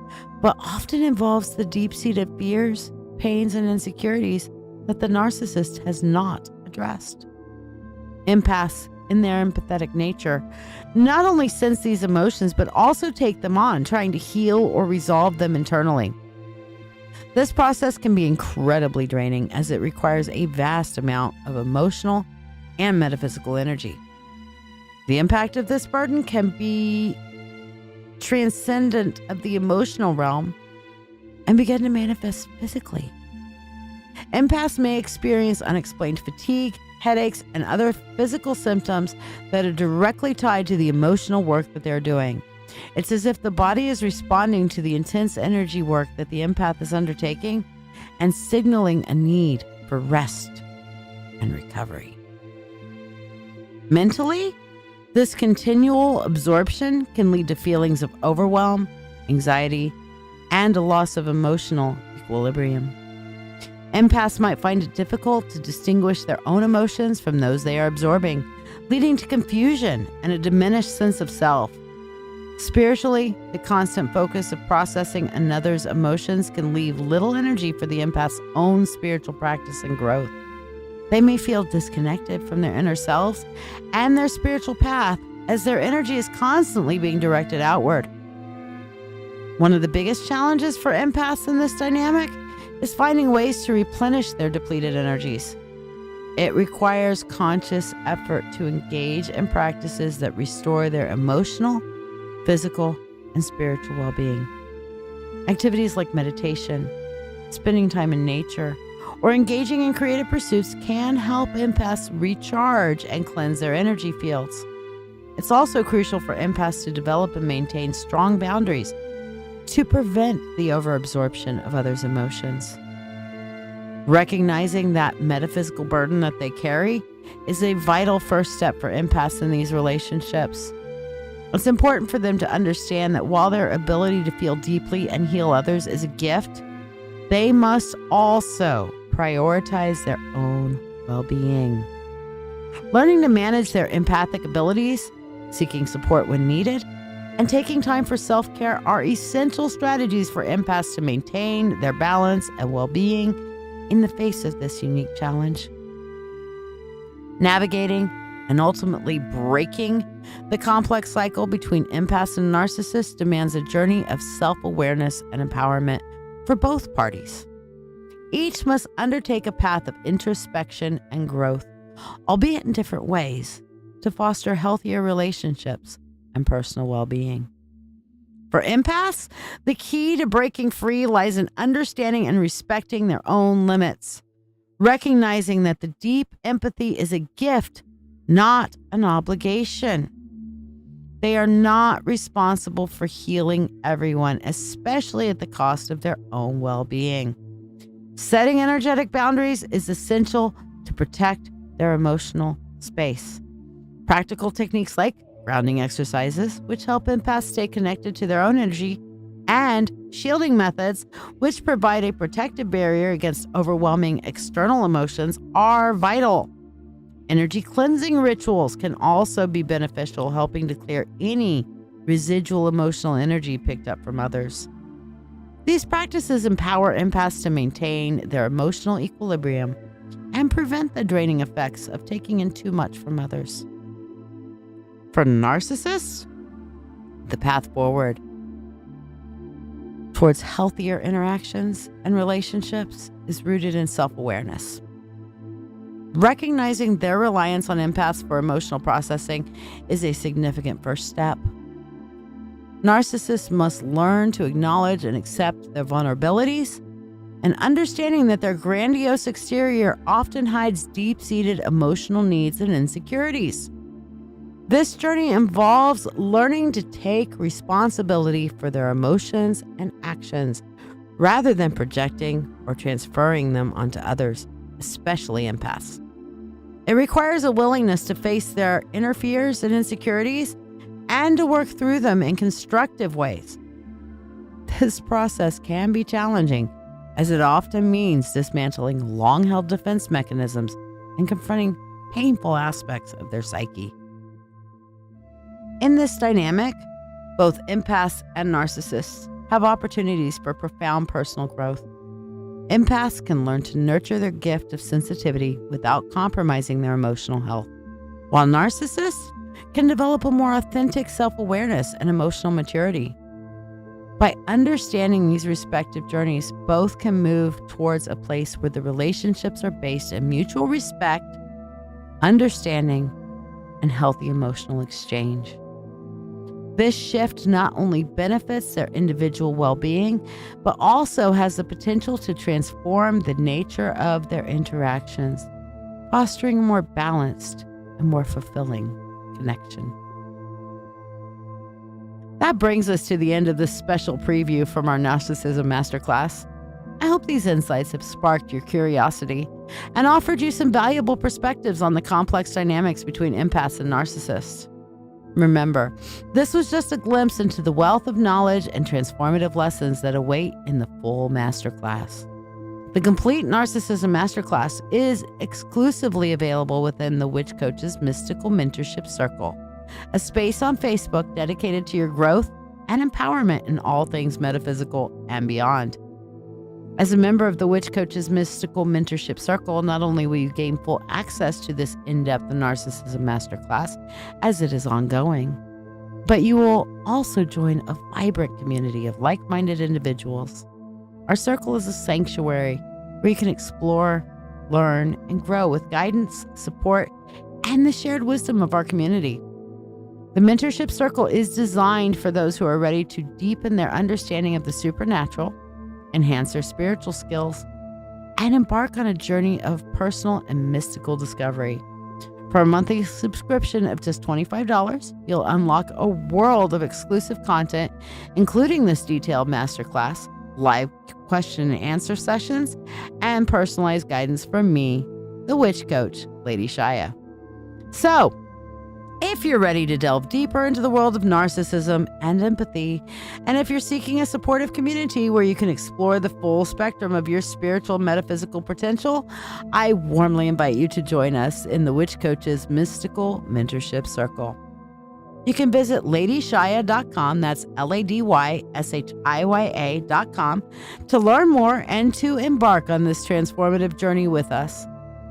but often involves the deep-seated fears, pains, and insecurities that the narcissist has not addressed. Empaths, in their empathetic nature, not only sense these emotions, but also take them on, trying to heal or resolve them internally. This process can be incredibly draining, as it requires a vast amount of emotional and metaphysical energy. The impact of this burden can be transcendent of the emotional realm and begin to manifest physically. Empaths may experience unexplained fatigue, headaches, and other physical symptoms that are directly tied to the emotional work that they're doing. It's as if the body is responding to the intense energy work that the empath is undertaking and signaling a need for rest and recovery. Mentally, this continual absorption can lead to feelings of overwhelm, anxiety, and a loss of emotional equilibrium. Empaths might find it difficult to distinguish their own emotions from those they are absorbing, leading to confusion and a diminished sense of self. Spiritually, the constant focus of processing another's emotions can leave little energy for the empath's own spiritual practice and growth. They may feel disconnected from their inner selves and their spiritual path as their energy is constantly being directed outward. One of the biggest challenges for empaths in this dynamic is finding ways to replenish their depleted energies. It requires conscious effort to engage in practices that restore their emotional, physical, and spiritual well-being. Activities like meditation, spending time in nature, or engaging in creative pursuits can help empaths recharge and cleanse their energy fields. It's also crucial for empaths to develop and maintain strong boundaries to prevent the overabsorption of others' emotions. Recognizing that metaphysical burden that they carry is a vital first step for empaths in these relationships. It's important for them to understand that while their ability to feel deeply and heal others is a gift, they must also prioritize their own well-being. Learning to manage their empathic abilities, seeking support when needed, and taking time for self-care are essential strategies for empaths to maintain their balance and well-being in the face of this unique challenge. Navigating and ultimately breaking the complex cycle between empaths and narcissists demands a journey of self-awareness and empowerment for both parties. Each must undertake a path of introspection and growth, albeit in different ways, to foster healthier relationships and personal well-being. For empaths, the key to breaking free lies in understanding and respecting their own limits, recognizing that the deep empathy is a gift, not an obligation. They are not responsible for healing everyone, especially at the cost of their own well-being. Setting energetic boundaries is essential to protect their emotional space. Practical techniques like grounding exercises, which help empaths stay connected to their own energy, and shielding methods, which provide a protective barrier against overwhelming external emotions, are vital. Energy cleansing rituals can also be beneficial, helping to clear any residual emotional energy picked up from others. These practices empower empaths to maintain their emotional equilibrium and prevent the draining effects of taking in too much from others. For narcissists, the path forward towards healthier interactions and relationships is rooted in self-awareness. Recognizing their reliance on empaths for emotional processing is a significant first step. Narcissists must learn to acknowledge and accept their vulnerabilities, and understanding that their grandiose exterior often hides deep-seated emotional needs and insecurities. This journey involves learning to take responsibility for their emotions and actions rather than projecting or transferring them onto others, especially empaths. It requires a willingness to face their inner fears and insecurities and to work through them in constructive ways. This process can be challenging, as it often means dismantling long-held defense mechanisms and confronting painful aspects of their psyche. In this dynamic, both empaths and narcissists have opportunities for profound personal growth. Empaths can learn to nurture their gift of sensitivity without compromising their emotional health, while narcissists can develop a more authentic self-awareness and emotional maturity. By understanding these respective journeys, both can move towards a place where the relationships are based in mutual respect, understanding, and healthy emotional exchange. This shift not only benefits their individual well-being, but also has the potential to transform the nature of their interactions, fostering a more balanced and more fulfilling connection. That brings us to the end of this special preview from our Narcissism Masterclass. I hope these insights have sparked your curiosity and offered you some valuable perspectives on the complex dynamics between empaths and narcissists. Remember, this was just a glimpse into the wealth of knowledge and transformative lessons that await in the full masterclass. The complete Narcissism Masterclass is exclusively available within the Witch Coach's Mystical Mentorship Circle, a space on Facebook dedicated to your growth and empowerment in all things metaphysical and beyond. As a member of the Witch Coach's Mystical Mentorship Circle, not only will you gain full access to this in-depth Narcissism Masterclass as it is ongoing, but you will also join a vibrant community of like-minded individuals. Our circle is a sanctuary where you can explore, learn, and grow with guidance, support, and the shared wisdom of our community. The Mentorship Circle is designed for those who are ready to deepen their understanding of the supernatural, enhance their spiritual skills, and embark on a journey of personal and mystical discovery. For a monthly subscription of just $25, you'll unlock a world of exclusive content, including this detailed masterclass, live question and answer sessions, and personalized guidance from me, the Witch Coach, Lady Shiya. So, if you're ready to delve deeper into the world of narcissism and empathy, and if you're seeking a supportive community where you can explore the full spectrum of your spiritual metaphysical potential, I warmly invite you to join us in the Witch Coach's Mystical Mentorship Circle. You can visit ladyshiya.com, that's LADYSHIYA.com, to learn more and to embark on this transformative journey with us.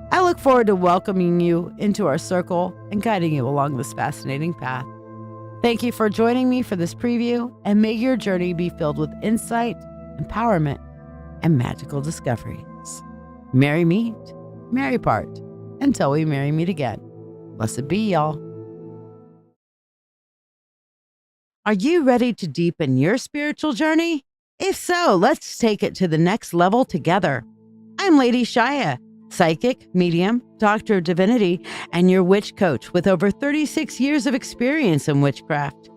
I look forward to welcoming you into our circle and guiding you along this fascinating path. Thank you for joining me for this preview, and may your journey be filled with insight, empowerment, and magical discoveries. Merry meet, merry part, until we merry meet again. Blessed be, y'all. Are you ready to deepen your spiritual journey? If so, let's take it to the next level together. I'm Lady Shiya, psychic, medium, Doctor of Divinity, and your witch coach with over 36 years of experience in witchcraft.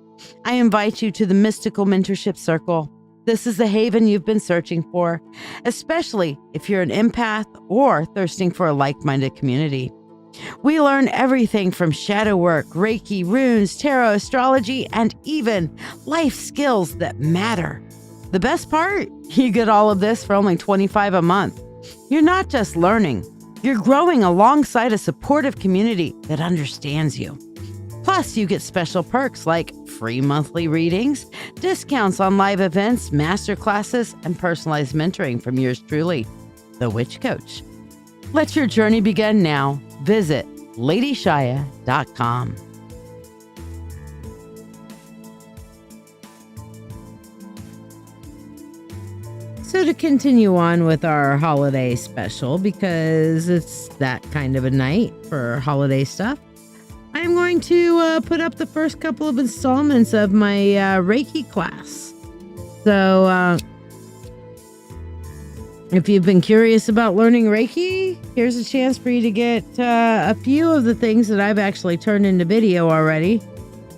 I invite you to the Mystical Mentorship Circle. This is the haven you've been searching for, especially if you're an empath or thirsting for a like-minded community. We learn everything from shadow work, Reiki, runes, tarot, astrology, and even life skills that matter. The best part? You get all of this for only $25 a month. You're not just learning, you're growing alongside a supportive community that understands you. Plus, you get special perks like free monthly readings, discounts on live events, master classes, and personalized mentoring from yours truly, the Witch Coach. Let your journey begin now. Visit ladyshiya.com. So to continue on with our holiday special, because it's that kind of a night for holiday stuff, I'm going to put up the first couple of installments of my Reiki class. So if you've been curious about learning Reiki, here's a chance for you to get a few of the things that I've actually turned into video already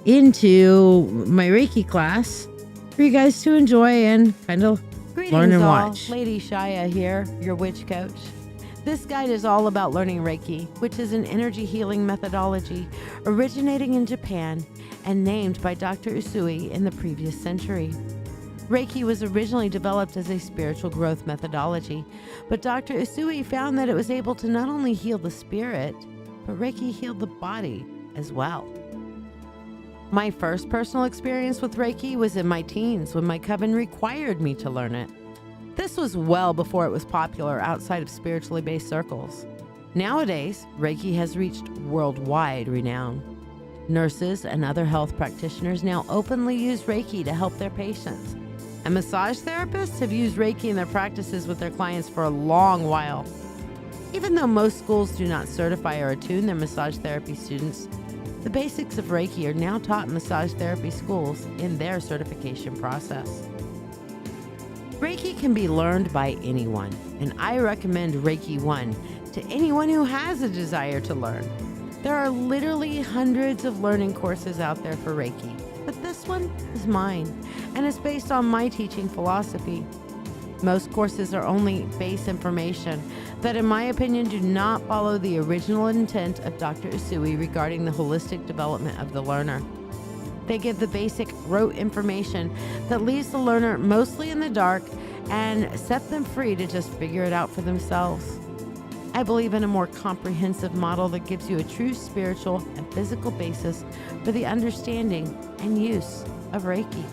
into my Reiki class for you guys to enjoy and kind of learn and watch. Lady Shiya here, your witch coach. This guide is all about learning Reiki, which is an energy healing methodology originating in Japan and named by Dr. Usui in the previous century. Reiki was originally developed as a spiritual growth methodology, but Dr. Usui found that it was able to not only heal the spirit, but Reiki healed the body as well. My first personal experience with Reiki was in my teens when my coven required me to learn it. This was well before it was popular outside of spiritually based circles. Nowadays, Reiki has reached worldwide renown. Nurses and other health practitioners now openly use Reiki to help their patients. And massage therapists have used Reiki in their practices with their clients for a long while. Even though most schools do not certify or attune their massage therapy students, the basics of Reiki are now taught in massage therapy schools in their certification process. Reiki can be learned by anyone, and I recommend Reiki 1 to anyone who has a desire to learn. There are literally hundreds of learning courses out there for Reiki, but this one is mine, and is based on my teaching philosophy. Most courses are only base information that, in my opinion, do not follow the original intent of Dr. Usui regarding the holistic development of the learner. They give the basic rote information that leaves the learner mostly in the dark and set them free to just figure it out for themselves. I believe in a more comprehensive model that gives you a true spiritual and physical basis for the understanding and use of Reiki.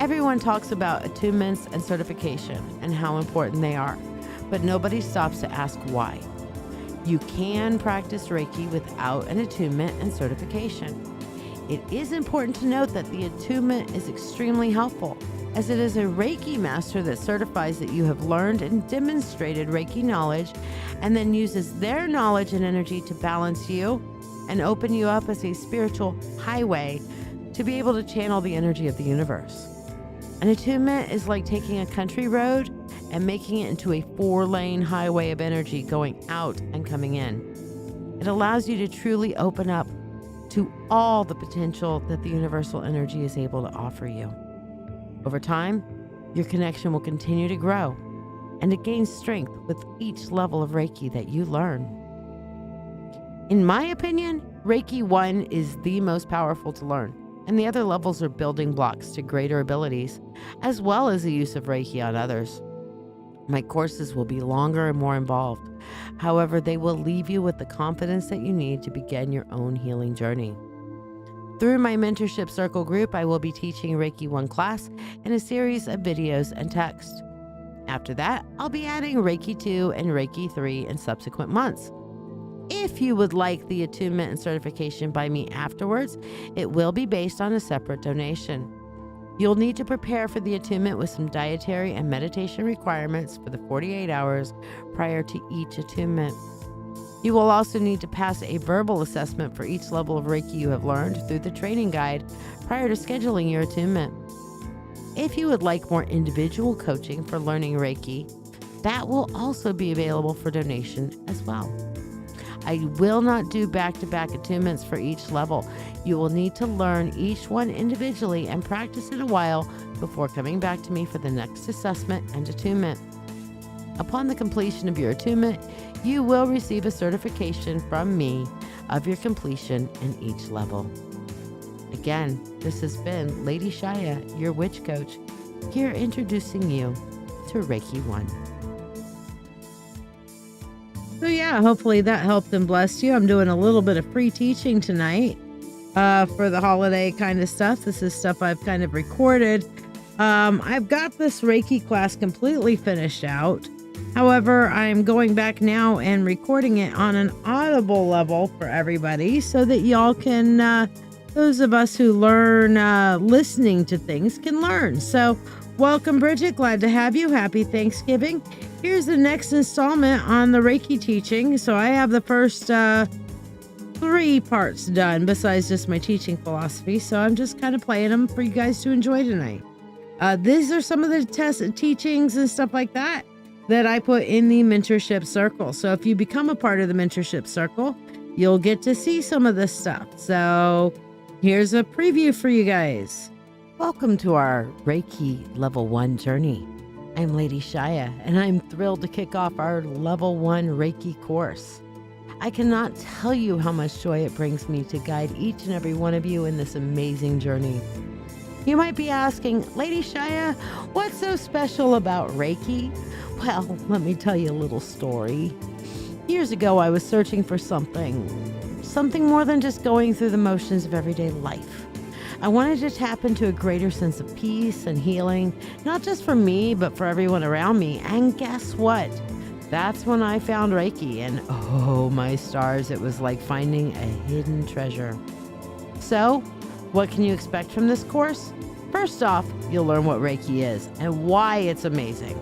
Everyone talks about attunements and certification and how important they are, but nobody stops to ask why. You can practice Reiki without an attunement and certification. It is important to note that the attunement is extremely helpful, as it is a Reiki master that certifies that you have learned and demonstrated Reiki knowledge and then uses their knowledge and energy to balance you and open you up as a spiritual highway to be able to channel the energy of the universe. An attunement is like taking a country road and making it into a 4-lane highway of energy going out and coming in. It allows you to truly open up to all the potential that the universal energy is able to offer you. Over time, your connection will continue to grow and to gain strength with each level of Reiki that you learn. In my opinion, Reiki 1 is the most powerful to learn, and the other levels are building blocks to greater abilities, as well as the use of Reiki on others. My courses will be longer and more involved. However, they will leave you with the confidence that you need to begin your own healing journey. Through my mentorship circle group, I will be teaching Reiki 1 class in a series of videos and text. After that, I'll be adding Reiki 2 and Reiki 3 in subsequent months. If you would like the attunement and certification by me afterwards, it will be based on a separate donation. You'll need to prepare for the attunement with some dietary and meditation requirements for the 48 hours prior to each attunement. You will also need to pass a verbal assessment for each level of Reiki you have learned through the training guide prior to scheduling your attunement. If you would like more individual coaching for learning Reiki, that will also be available for donation as well. I will not do back-to-back attunements for each level. You will need to learn each one individually and practice it a while before coming back to me for the next assessment and attunement. Upon the completion of your attunement, you will receive a certification from me of your completion in each level. Again, this has been Lady Shiya, your witch coach, here introducing you to Reiki 1. So yeah, hopefully that helped and blessed you. I'm doing a little bit of free teaching tonight for the holiday kind of stuff. This is stuff I've kind of recorded. I've got this Reiki class completely finished out. However, I'm going back now and recording it on an audible level for everybody so that y'all can, those of us who learn listening to things can learn. So welcome, Bridget. Glad to have you. Happy Thanksgiving. Here's the next installment on the Reiki teaching. So I have the first 3 parts done besides just my teaching philosophy. So I'm just kind of playing them for you guys to enjoy tonight. These are some of the teachings and stuff like that I put in the mentorship circle. So if you become a part of the mentorship circle, you'll get to see some of this stuff. So here's a preview for you guys. Welcome to our Reiki Level 1 journey. I'm Lady Shiya, and I'm thrilled to kick off our Level 1 Reiki course. I cannot tell you how much joy it brings me to guide each and every one of you in this amazing journey. You might be asking, Lady Shiya, what's so special about Reiki? Well, let me tell you a little story. Years ago, I was searching for something more than just going through the motions of everyday life. I wanted to tap into a greater sense of peace and healing, not just for me, but for everyone around me. And guess what? That's when I found Reiki, and oh my stars, it was like finding a hidden treasure. So, what can you expect from this course? First off, you'll learn what Reiki is and why it's amazing.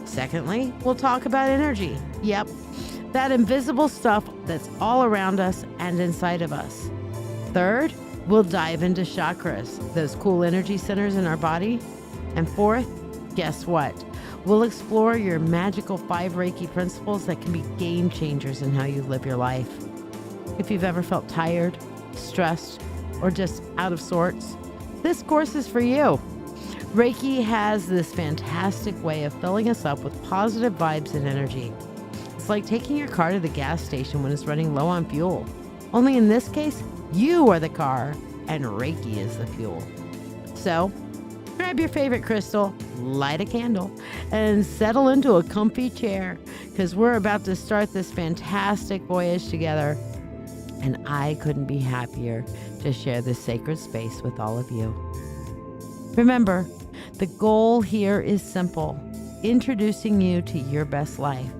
Secondly, we'll talk about energy. Yep, that invisible stuff that's all around us and inside of us. Third, we'll dive into chakras, those cool energy centers in our body. And fourth, guess what? We'll explore your magical 5 Reiki principles that can be game changers in how you live your life. If you've ever felt tired, stressed, or just out of sorts, this course is for you. Reiki has this fantastic way of filling us up with positive vibes and energy. It's like taking your car to the gas station when it's running low on fuel. Only in this case, you are the car and Reiki is the fuel. So, grab your favorite crystal, light a candle, and settle into a comfy chair because we're about to start this fantastic voyage together. And I couldn't be happier to share this sacred space with all of you. Remember, the goal here is simple, introducing you to your best life.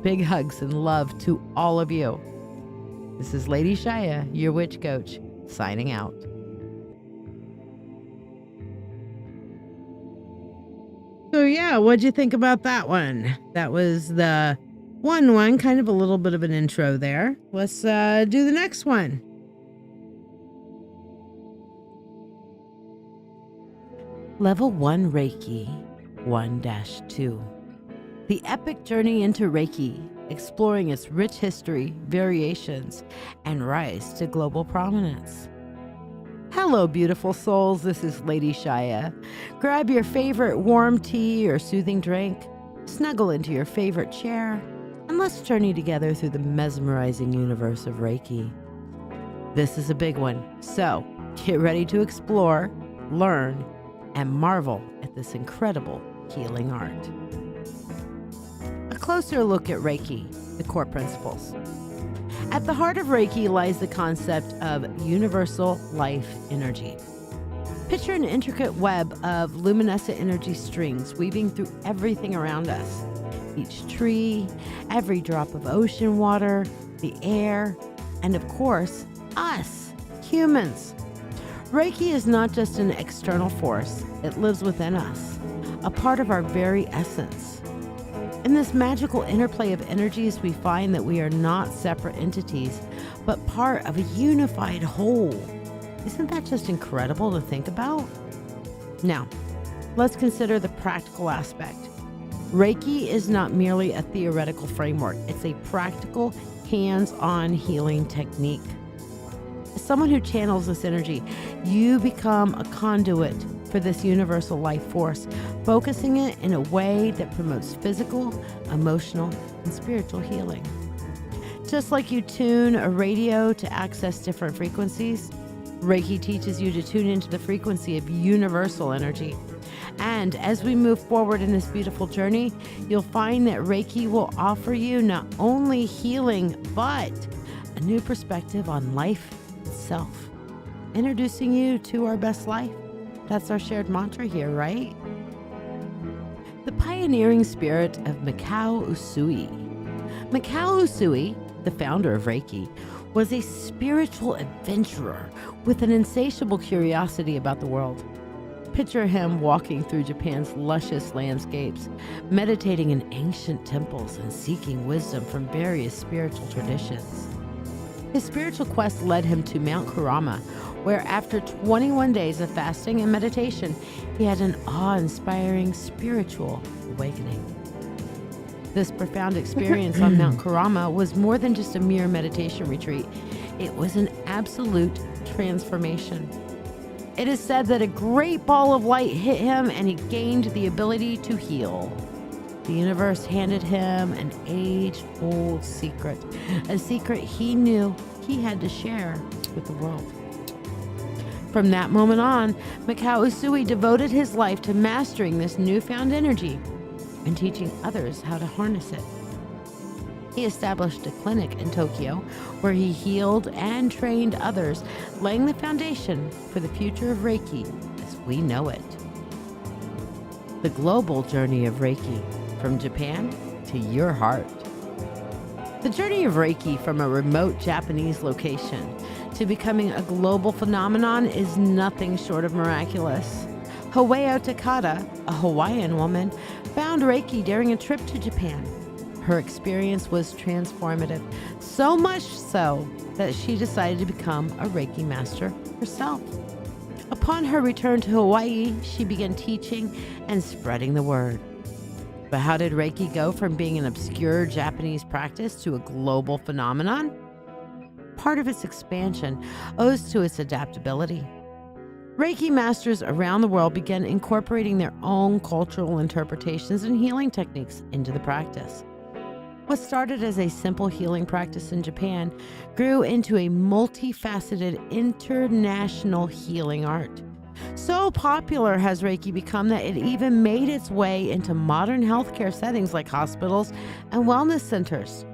Big hugs and love to all of you. This is Lady Shiya, your witch coach, signing out. So yeah, what'd you think about that one? That was the one, kind of a little bit of an intro there. Let's do the next one. Level 1 Reiki 1-2. The epic journey into Reiki, exploring its rich history, variations, and rise to global prominence. Hello, beautiful souls. This is Lady Shiya. Grab your favorite warm tea or soothing drink, snuggle into your favorite chair, and let's journey together through the mesmerizing universe of Reiki. This is a big one, so get ready to explore, learn, and marvel at this incredible healing art. A closer look at Reiki, the core principles. At the heart of Reiki lies the concept of universal life energy. Picture an intricate web of luminescent energy strings weaving through everything around us. Each tree, every drop of ocean water, the air, and of course, us, humans. Reiki is not just an external force, it lives within us, a part of our very essence. In this magical interplay of energies, we find that we are not separate entities, but part of a unified whole. Isn't that just incredible to think about? Now, let's consider the practical aspect. Reiki is not merely a theoretical framework, it's a practical, hands-on healing technique. As someone who channels this energy, you become a conduit for this universal life force, focusing it in a way that promotes physical, emotional, and spiritual healing. Just like you tune a radio to access different frequencies, Reiki teaches you to tune into the frequency of universal energy. And as we move forward in this beautiful journey, you'll find that Reiki will offer you not only healing, but a new perspective on life itself, introducing you to our best life. That's our shared mantra here, right? The pioneering spirit of Mikao Usui. Mikao Usui, the founder of Reiki, was a spiritual adventurer with an insatiable curiosity about the world. Picture him walking through Japan's luscious landscapes, meditating in ancient temples and seeking wisdom from various spiritual traditions. His spiritual quest led him to Mount Kurama, where after 21 days of fasting and meditation, he had an awe-inspiring spiritual awakening. This profound experience on Mount Kurama was more than just a mere meditation retreat. It was an absolute transformation. It is said that a great ball of light hit him and he gained the ability to heal. The universe handed him an age-old secret, a secret he knew he had to share with the world. From that moment on, Mikao Usui devoted his life to mastering this newfound energy and teaching others how to harness it. He established a clinic in Tokyo where he healed and trained others, laying the foundation for the future of Reiki as we know it. The global journey of Reiki, from Japan to your heart. The journey of Reiki from a remote Japanese location to becoming a global phenomenon is nothing short of miraculous. Hoeo Takada, a Hawaiian woman, found Reiki during a trip to Japan. Her experience was transformative, so much so that she decided to become a Reiki master herself. Upon her return to Hawaii, she began teaching and spreading the word. But how did Reiki go from being an obscure Japanese practice to a global phenomenon? Part of its expansion owes to its adaptability. Reiki masters around the world began incorporating their own cultural interpretations and healing techniques into the practice. What started as a simple healing practice in Japan grew into a multifaceted international healing art. So popular has Reiki become that it even made its way into modern healthcare settings like hospitals and wellness centers.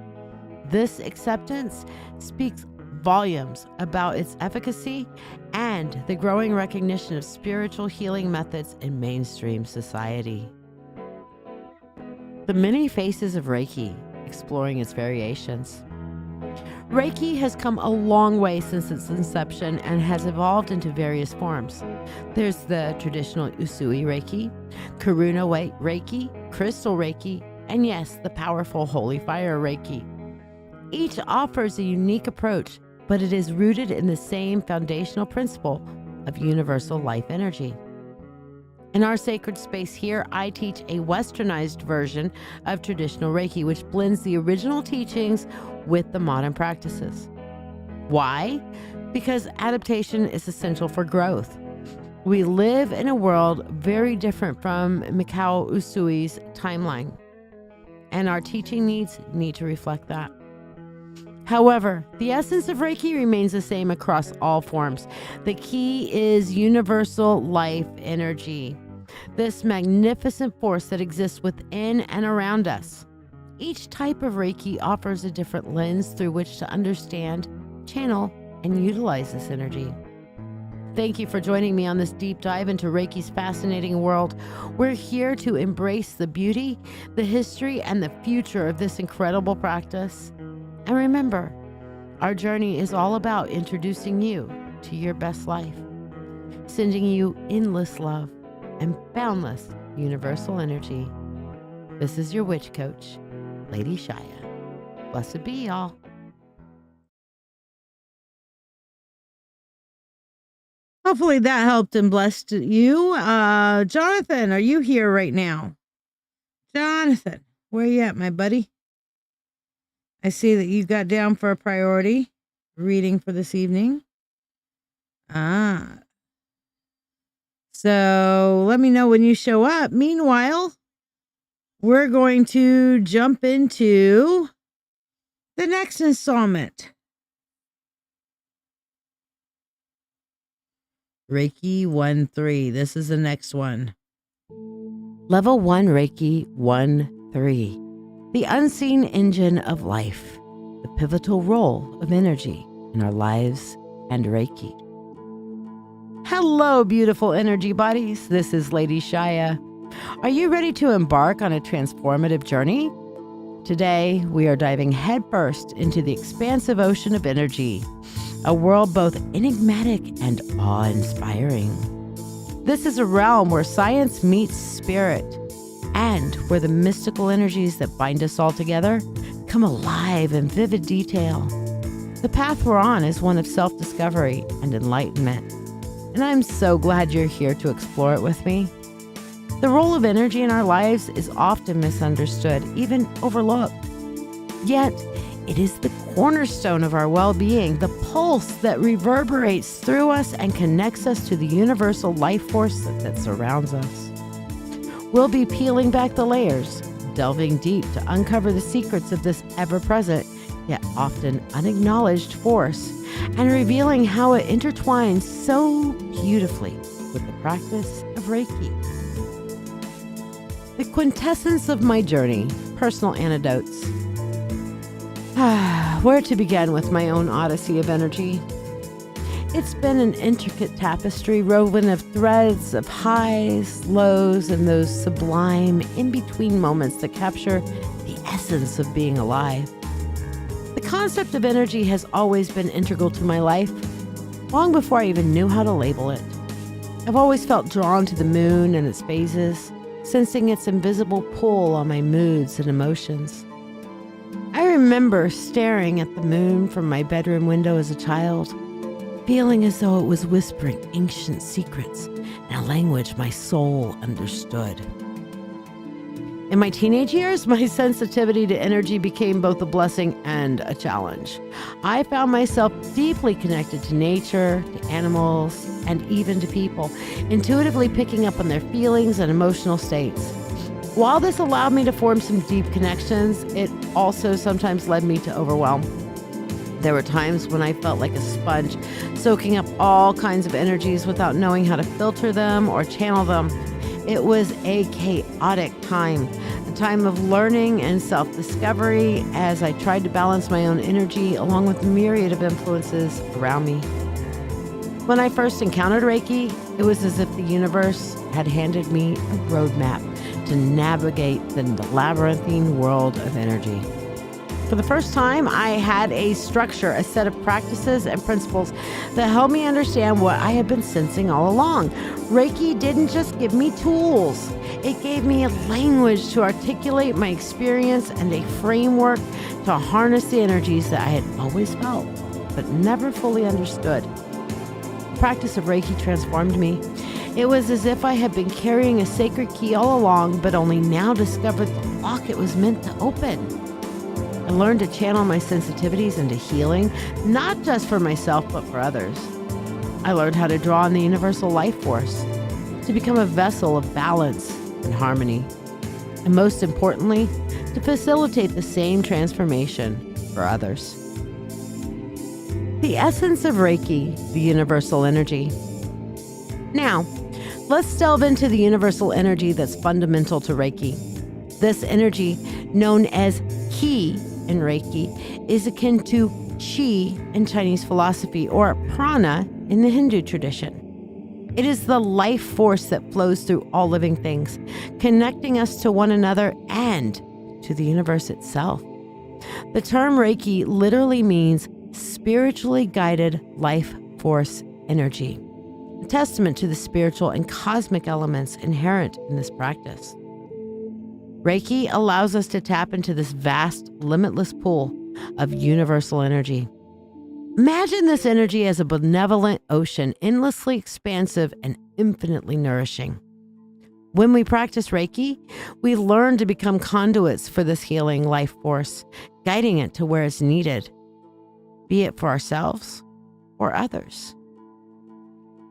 This acceptance speaks volumes about its efficacy and the growing recognition of spiritual healing methods in mainstream society. The many faces of Reiki, exploring its variations. Reiki has come a long way since its inception and has evolved into various forms. There's the traditional Usui Reiki, Karuna Reiki, Crystal Reiki, and yes, the powerful Holy Fire Reiki. Each offers a unique approach, but it is rooted in the same foundational principle of universal life energy. In our sacred space here, I teach a westernized version of traditional Reiki, which blends the original teachings with the modern practices. Why? Because adaptation is essential for growth. We live in a world very different from Mikao Usui's timeline, and our teaching needs need to reflect that. However, the essence of Reiki remains the same across all forms. The key is universal life energy, this magnificent force that exists within and around us. Each type of Reiki offers a different lens through which to understand, channel, and utilize this energy. Thank you for joining me on this deep dive into Reiki's fascinating world. We're here to embrace the beauty, the history, and the future of this incredible practice. And remember, our journey is all about introducing you to your best life, sending you endless love and boundless universal energy. This is your witch coach, Lady Shiya. Blessed be y'all. Hopefully that helped and blessed you. Jonathan, are you here right now? Jonathan, where you at, my buddy? I see that you got down for a priority reading for this evening. So let me know when you show up. Meanwhile, we're going to jump into the next installment. Reiki 1-3. This is the next one. Level 1 Reiki 1-3. The unseen engine of life, the pivotal role of energy in our lives and Reiki. Hello, beautiful energy bodies. This is Lady Shiya. Are you ready to embark on a transformative journey? Today, we are diving headfirst into the expansive ocean of energy, a world both enigmatic and awe-inspiring. This is a realm where science meets spirit, and where the mystical energies that bind us all together come alive in vivid detail. The path we're on is one of self-discovery and enlightenment, and I'm so glad you're here to explore it with me. The role of energy in our lives is often misunderstood, even overlooked. Yet, it is the cornerstone of our well-being, the pulse that reverberates through us and connects us to the universal life force that surrounds us. We'll be peeling back the layers, delving deep to uncover the secrets of this ever-present, yet often unacknowledged force, and revealing how it intertwines so beautifully with the practice of Reiki. The quintessence of my journey, personal anecdotes. Where to begin with my own odyssey of energy? It's been an intricate tapestry woven of threads of highs, lows, and those sublime in-between moments that capture the essence of being alive. The concept of energy has always been integral to my life, long before I even knew how to label it. I've always felt drawn to the moon and its phases, sensing its invisible pull on my moods and emotions. I remember staring at the moon from my bedroom window as a child, feeling as though it was whispering ancient secrets in a language my soul understood. In my teenage years, my sensitivity to energy became both a blessing and a challenge. I found myself deeply connected to nature, to animals, and even to people, intuitively picking up on their feelings and emotional states. While this allowed me to form some deep connections, it also sometimes led me to overwhelm. There were times when I felt like a sponge, soaking up all kinds of energies without knowing how to filter them or channel them. It was a chaotic time, a time of learning and self-discovery as I tried to balance my own energy along with a myriad of influences around me. When I first encountered Reiki, it was as if the universe had handed me a roadmap to navigate the labyrinthine world of energy. For the first time, I had a structure, a set of practices and principles that helped me understand what I had been sensing all along. Reiki didn't just give me tools. It gave me a language to articulate my experience and a framework to harness the energies that I had always felt, but never fully understood. The practice of Reiki transformed me. It was as if I had been carrying a sacred key all along, but only now discovered the lock it was meant to open. I learned to channel my sensitivities into healing, not just for myself, but for others. I learned how to draw on the universal life force, to become a vessel of balance and harmony, and most importantly, to facilitate the same transformation for others. The essence of Reiki, the universal energy. Now, let's delve into the universal energy that's fundamental to Reiki. This energy, known as Ki in Reiki, is akin to Chi in Chinese philosophy or prana in the Hindu tradition. It is the life force that flows through all living things, connecting us to one another and to the universe itself. The term Reiki literally means spiritually guided life force energy, a testament to the spiritual and cosmic elements inherent in this practice. Reiki allows us to tap into this vast, limitless pool of universal energy. Imagine this energy as a benevolent ocean, endlessly expansive and infinitely nourishing. When we practice Reiki, we learn to become conduits for this healing life force, guiding it to where it's needed, be it for ourselves or others.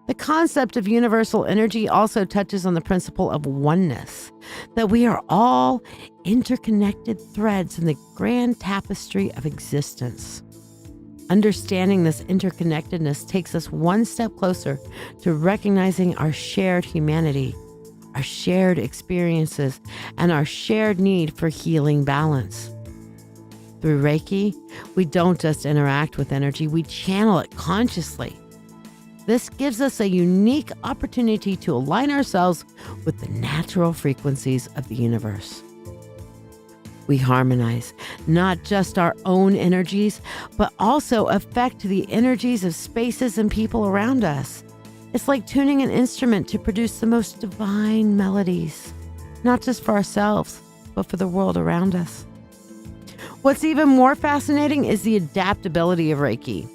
The concept of universal energy also touches on the principle of oneness, that we are all interconnected threads in the grand tapestry of existence. Understanding this interconnectedness takes us one step closer to recognizing our shared humanity, our shared experiences, and our shared need for healing balance. Through Reiki, we don't just interact with energy, we channel it consciously. This gives us a unique opportunity to align ourselves with the natural frequencies of the universe. We harmonize not just our own energies, but also affect the energies of spaces and people around us. It's like tuning an instrument to produce the most divine melodies, not just for ourselves, but for the world around us. What's even more fascinating is the adaptability of Reiki.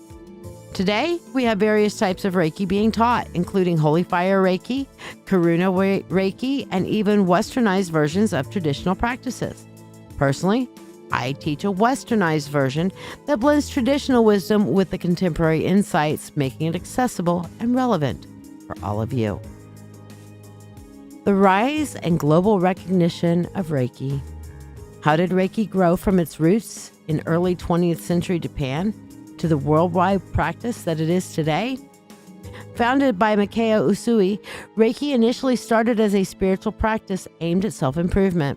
Today, we have various types of Reiki being taught, including Holy Fire Reiki, Karuna Reiki, and even westernized versions of traditional practices. Personally, I teach a westernized version that blends traditional wisdom with the contemporary insights, making it accessible and relevant for all of you. The rise and global recognition of Reiki. How did Reiki grow from its roots in early 20th century Japan to the worldwide practice that it is today? Founded by Mikao Usui, Reiki initially started as a spiritual practice aimed at self-improvement.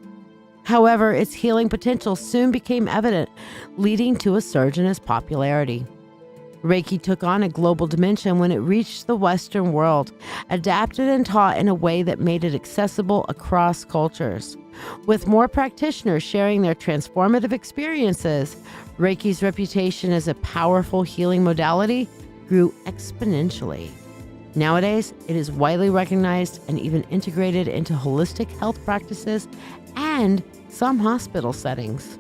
However, its healing potential soon became evident, leading to a surge in its popularity. Reiki took on a global dimension when it reached the Western world, adapted and taught in a way that made it accessible across cultures. With more practitioners sharing their transformative experiences, Reiki's reputation as a powerful healing modality grew exponentially. Nowadays, it is widely recognized and even integrated into holistic health practices and some hospital settings.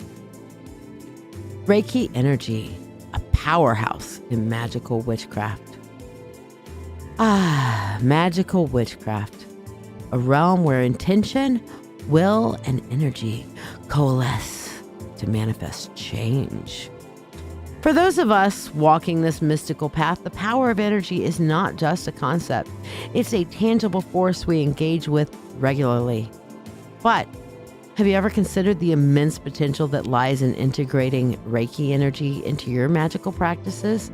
Reiki energy, a powerhouse in magical witchcraft. Magical witchcraft, a realm where intention, will, and energy coalesce to manifest change. For those of us walking this mystical path, the power of energy is not just a concept. It's a tangible force we engage with regularly. But Have you ever considered the immense potential that lies in integrating Reiki energy into your magical practices?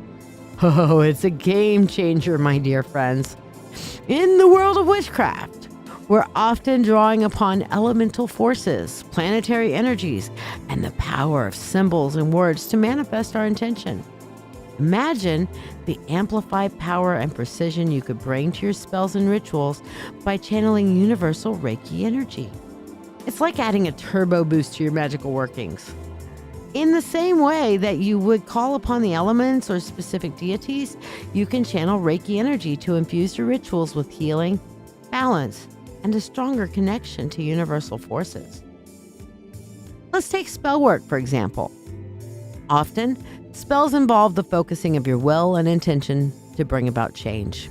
Oh, it's a game changer, my dear friends. In the world of witchcraft, we're often drawing upon elemental forces, planetary energies, and the power of symbols and words to manifest our intention. Imagine the amplified power and precision you could bring to your spells and rituals by channeling universal Reiki energy. It's like adding a turbo boost to your magical workings. In the same way that you would call upon the elements or specific deities, you can channel Reiki energy to infuse your rituals with healing, balance, and a stronger connection to universal forces. Let's take spell work, for example. Often, spells involve the focusing of your will and intention to bring about change.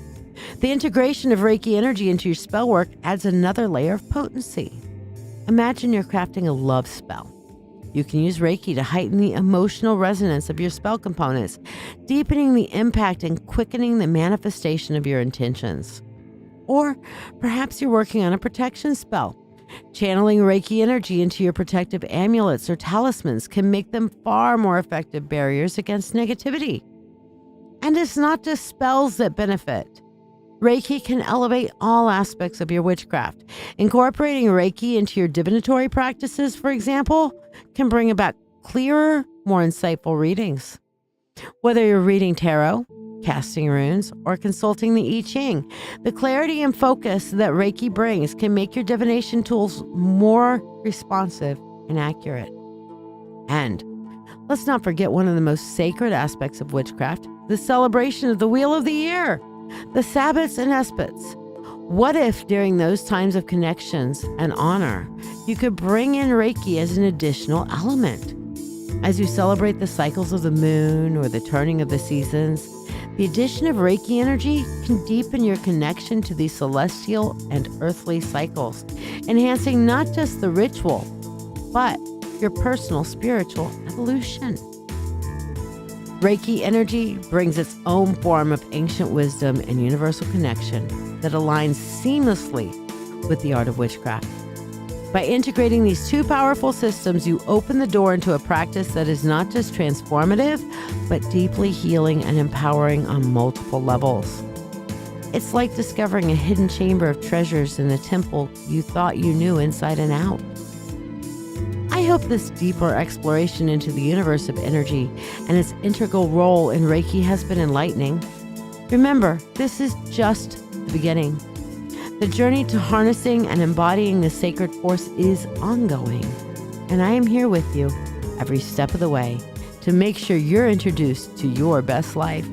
The integration of Reiki energy into your spell work adds another layer of potency. Imagine you're crafting a love spell. You can use Reiki to heighten the emotional resonance of your spell components, deepening the impact and quickening the manifestation of your intentions. Or perhaps you're working on a protection spell. Channeling Reiki energy into your protective amulets or talismans can make them far more effective barriers against negativity. And it's not just spells that benefit. Reiki can elevate all aspects of your witchcraft. Incorporating Reiki into your divinatory practices, for example, can bring about clearer, more insightful readings. Whether you're reading tarot, casting runes, or consulting the I Ching, the clarity and focus that Reiki brings can make your divination tools more responsive and accurate. And let's not forget one of the most sacred aspects of witchcraft, the celebration of the Wheel of the Year, the Sabbats and Esbats. What if during those times of connections and honor, you could bring in Reiki as an additional element? As you celebrate the cycles of the moon or the turning of the seasons, the addition of Reiki energy can deepen your connection to these celestial and earthly cycles, enhancing not just the ritual, but your personal spiritual evolution. Reiki energy brings its own form of ancient wisdom and universal connection that aligns seamlessly with the art of witchcraft. By integrating these two powerful systems, you open the door into a practice that is not just transformative, but deeply healing and empowering on multiple levels. It's like discovering a hidden chamber of treasures in a temple you thought you knew inside and out. I hope this deeper exploration into the universe of energy and its integral role in Reiki has been enlightening. Remember, this is just the beginning. The journey to harnessing and embodying the sacred force is ongoing, and I am here with you every step of the way to make sure you're introduced to your best life.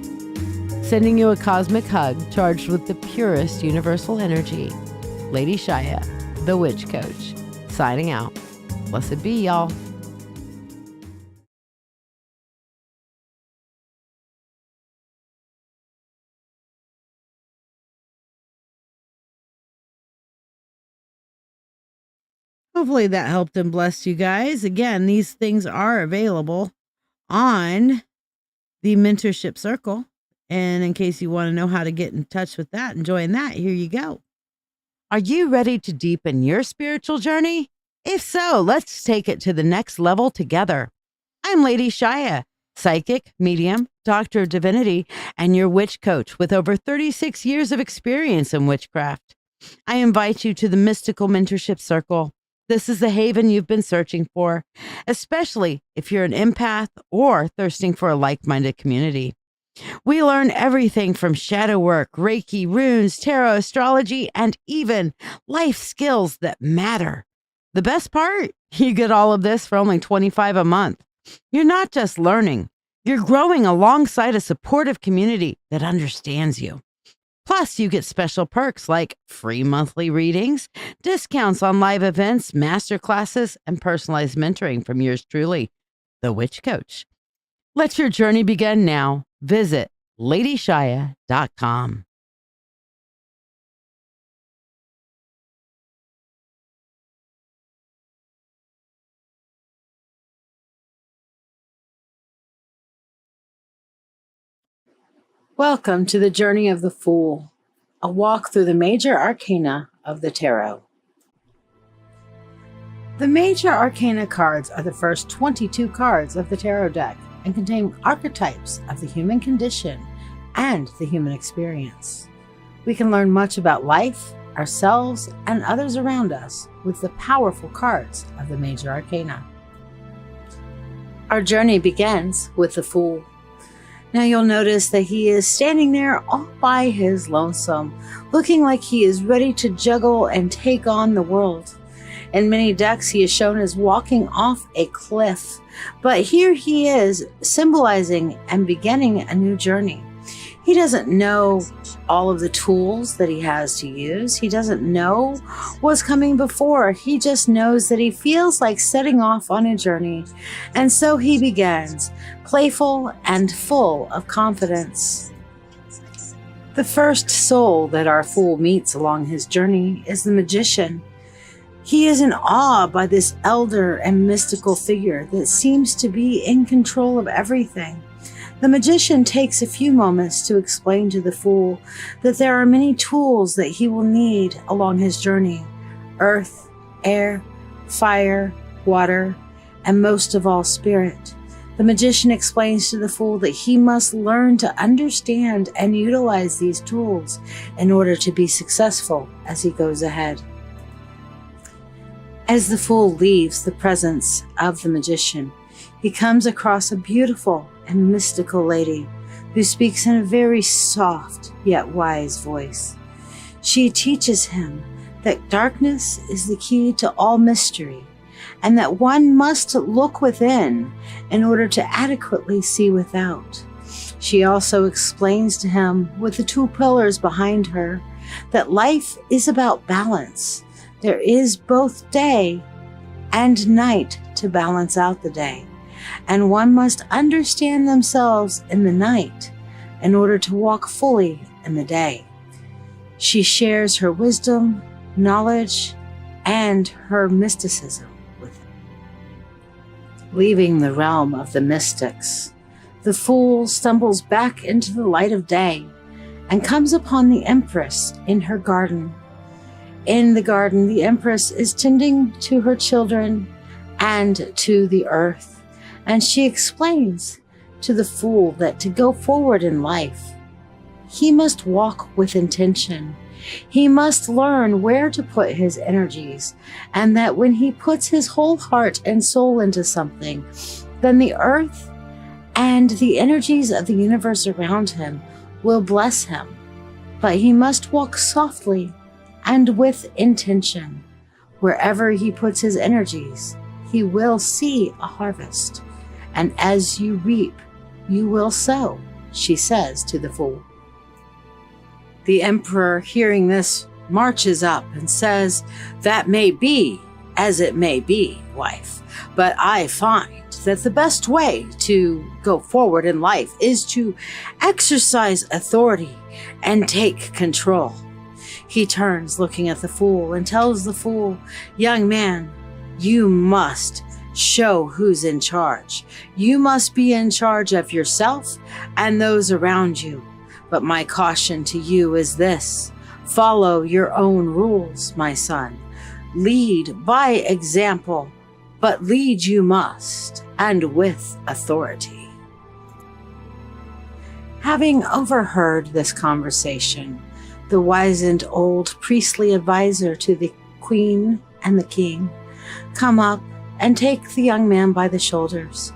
Sending you a cosmic hug charged with the purest universal energy. Lady Shiya, the Witch Coach, signing out. Blessed be, y'all. Hopefully that helped and blessed you guys. Again, these things are available on the Mentorship Circle. And in case you want to know how to get in touch with that and join that, here you go. Are you ready to deepen your spiritual journey? If so, let's take it to the next level together. I'm Lady Shiya, psychic, medium, Doctor of Divinity, and your witch coach with over 36 years of experience in witchcraft. I invite you to the Mystical Mentorship Circle. This is the haven you've been searching for, especially if you're an empath or thirsting for a like-minded community. We learn everything from shadow work, Reiki, runes, tarot, astrology, and even life skills that matter. The best part? You get all of this for only $25 a month. You're not just learning, you're growing alongside a supportive community that understands you. Plus, you get special perks like free monthly readings, discounts on live events, master classes, and personalized mentoring from yours truly, the Witch Coach. Let your journey begin now. Visit ladyshiya.com. Welcome to the Journey of the Fool, a walk through the major arcana of the tarot. The major arcana cards are the first 22 cards of the tarot deck and contain archetypes of the human condition and the human experience. We can learn much about life, ourselves, and others around us with the powerful cards of the major arcana. Our journey begins with the Fool. Now you'll notice that he is standing there all by his lonesome, looking like he is ready to juggle and take on the world. In many decks, he is shown as walking off a cliff, but here he is symbolizing and beginning a new journey. He doesn't know all of the tools that he has to use. He doesn't know what's coming before. He just knows that he feels like setting off on a journey. And so he begins, playful and full of confidence. The first soul that our Fool meets along his journey is the Magician. He is in awe by this elder and mystical figure that seems to be in control of everything. The Magician takes a few moments to explain to the Fool that there are many tools that he will need along his journey: earth, air, fire, water, and most of all, spirit. The Magician explains to the Fool that he must learn to understand and utilize these tools in order to be successful as he goes ahead. As the Fool leaves the presence of the Magician, he comes across a beautiful and mystical lady who speaks in a very soft yet wise voice. She teaches him that darkness is the key to all mystery, and that one must look within in order to adequately see without. She also explains to him, with the two pillars behind her, that life is about balance. There is both day and night to balance out the day, and one must understand themselves in the night in order to walk fully in the day. She shares her wisdom, knowledge, and her mysticism with him. Leaving the realm of the mystics, the Fool stumbles back into the light of day and comes upon the Empress in her garden. In the garden, the Empress is tending to her children and to the earth, and she explains to the Fool that to go forward in life, he must walk with intention. He must learn where to put his energies, and that when he puts his whole heart and soul into something, then the earth and the energies of the universe around him will bless him. But he must walk softly and with intention. Wherever he puts his energies, he will see a harvest. And as you reap, you will sow, she says to the Fool. The Emperor, hearing this, marches up and says, "That may be as it may be, wife, but I find that the best way to go forward in life is to exercise authority and take control." He turns, looking at the Fool, and tells the Fool, "Young man, you must show who's in charge. You must be in charge of yourself and those around you. But my caution to you is this: follow your own rules, my son. Lead by example, but lead you must, and with authority." Having overheard this conversation, the wizened old priestly advisor to the Queen and the King come up and take the young man by the shoulders.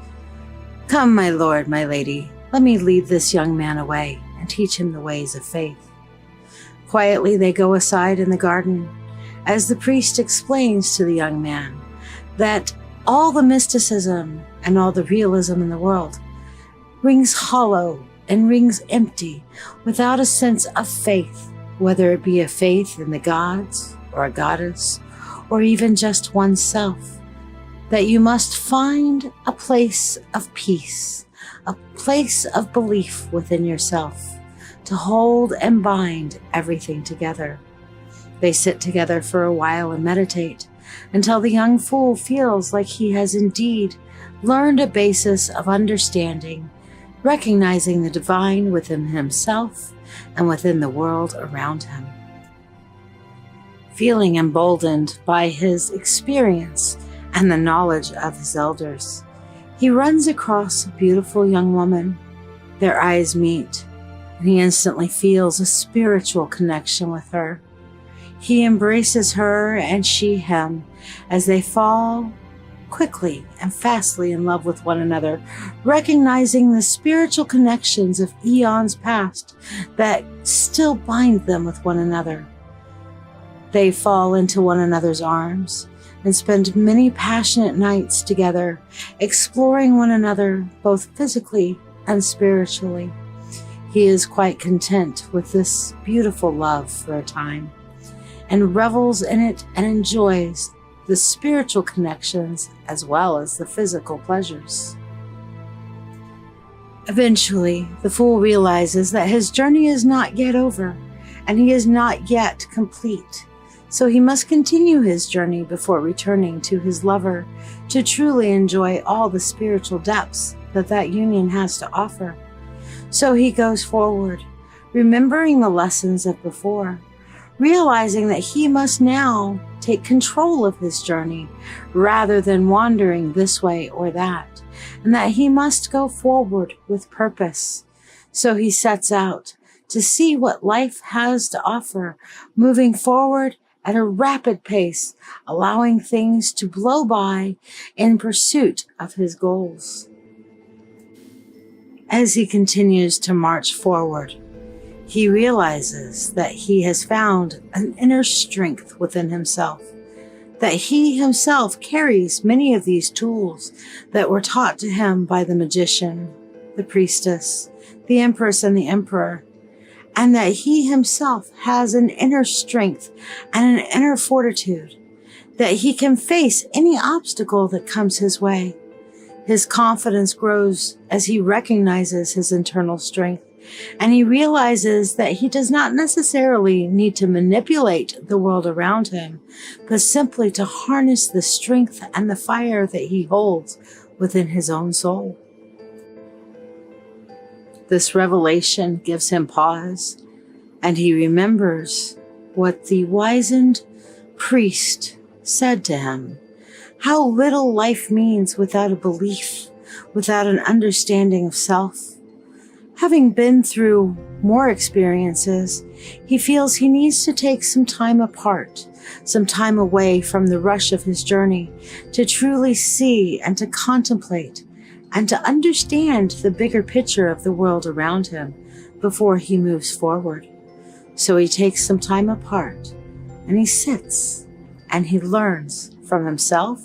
"Come, my lord, my lady, let me lead this young man away and teach him the ways of faith." Quietly they go aside in the garden as the priest explains to the young man that all the mysticism and all the realism in the world rings hollow and rings empty without a sense of faith, whether it be a faith in the gods or a goddess or even just oneself, that you must find a place of peace, a place of belief within yourself to hold and bind everything together. They sit together for a while and meditate until the young Fool feels like he has indeed learned a basis of understanding, recognizing the divine within himself and within the world around him. Feeling emboldened by his experience and the knowledge of his elders. He runs across a beautiful young woman. Their eyes meet, and he instantly feels a spiritual connection with her. He embraces her and she him as they fall quickly and fastly in love with one another, recognizing the spiritual connections of eons past that still bind them with one another. They fall into one another's arms and spend many passionate nights together, exploring one another both physically and spiritually. He is quite content with this beautiful love for a time, and revels in it and enjoys the spiritual connections as well as the physical pleasures. Eventually, the fool realizes that his journey is not yet over, and he is not yet complete. So he must continue his journey before returning to his lover to truly enjoy all the spiritual depths that union has to offer. So he goes forward, remembering the lessons of before, realizing that he must now take control of his journey rather than wandering this way or that, and that he must go forward with purpose. So he sets out to see what life has to offer, moving forward at a rapid pace, allowing things to blow by in pursuit of his goals. As he continues to march forward, he realizes that he has found an inner strength within himself, that he himself carries many of these tools that were taught to him by the magician, the priestess, the empress, and the emperor, and that he himself has an inner strength and an inner fortitude, that he can face any obstacle that comes his way. His confidence grows as he recognizes his internal strength, and he realizes that he does not necessarily need to manipulate the world around him, but simply to harness the strength and the fire that he holds within his own soul. This revelation gives him pause, and he remembers what the wizened priest said to him, how little life means without a belief, without an understanding of self. Having been through more experiences, he feels he needs to take some time apart, some time away from the rush of his journey, to truly see and to contemplate and to understand the bigger picture of the world around him before he moves forward. So he takes some time apart, and he sits and he learns from himself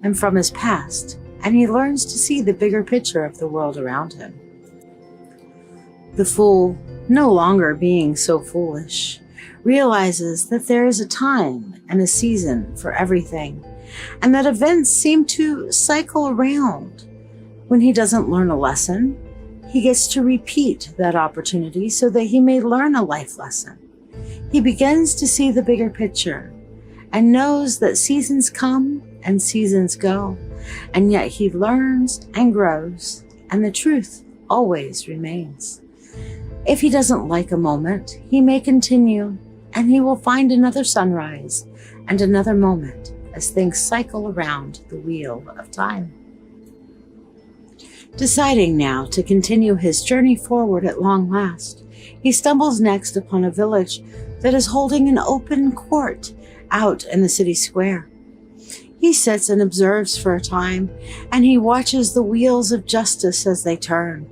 and from his past, and he learns to see the bigger picture of the world around him. The fool, no longer being so foolish, realizes that there is a time and a season for everything, and that events seem to cycle around. When he doesn't learn a lesson, he gets to repeat that opportunity so that he may learn a life lesson. He begins to see the bigger picture and knows that seasons come and seasons go, and yet he learns and grows, and the truth always remains. If he doesn't like a moment, he may continue, and he will find another sunrise and another moment as things cycle around the wheel of time. Deciding now to continue his journey forward at long last, he stumbles next upon a village that is holding an open court out in the city square. He sits and observes for a time, and he watches the wheels of justice as they turn,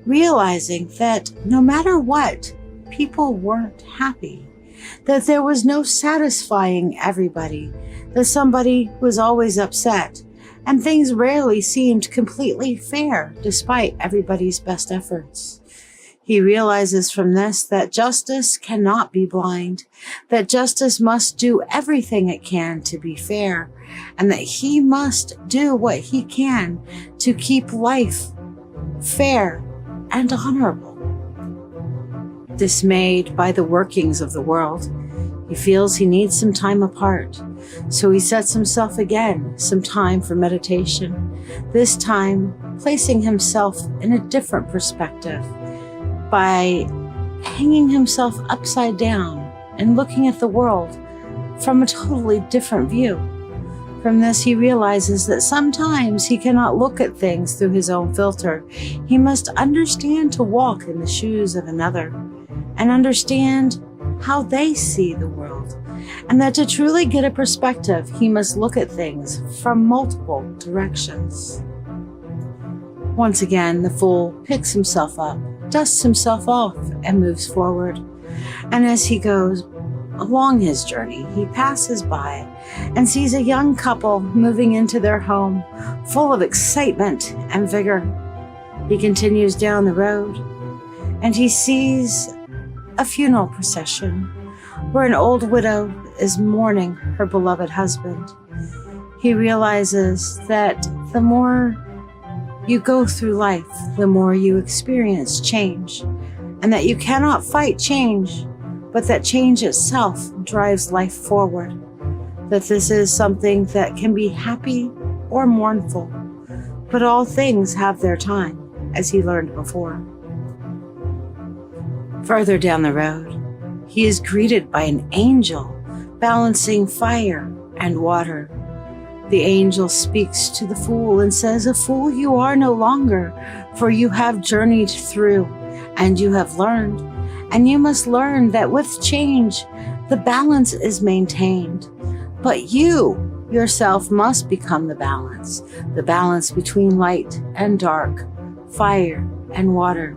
realizing that no matter what, people weren't happy, that there was no satisfying everybody, that somebody was always upset, and things rarely seemed completely fair despite everybody's best efforts. He realizes from this that justice cannot be blind, that justice must do everything it can to be fair, and that he must do what he can to keep life fair and honorable. Dismayed by the workings of the world, he feels he needs some time apart, so he sets himself again some time for meditation, this time placing himself in a different perspective by hanging himself upside down and looking at the world from a totally different view. From this, he realizes that sometimes he cannot look at things through his own filter. He must understand to walk in the shoes of another and understand how they see the world. And that to truly get a perspective, he must look at things from multiple directions. Once again, the fool picks himself up, dusts himself off, and moves forward. And as he goes along his journey, he passes by and sees a young couple moving into their home, full of excitement and vigor. He continues down the road, and he sees a funeral procession where an old widow is mourning her beloved husband. He realizes that the more you go through life, the more you experience change, and that you cannot fight change, but that change itself drives life forward. That this is something that can be happy or mournful, but all things have their time, as he learned before. Further down the road, he is greeted by an angel balancing fire and water. The angel speaks to the fool and says, "A fool you are no longer, for you have journeyed through and you have learned. And you must learn that with change, the balance is maintained. But you yourself must become the balance between light and dark, fire and water.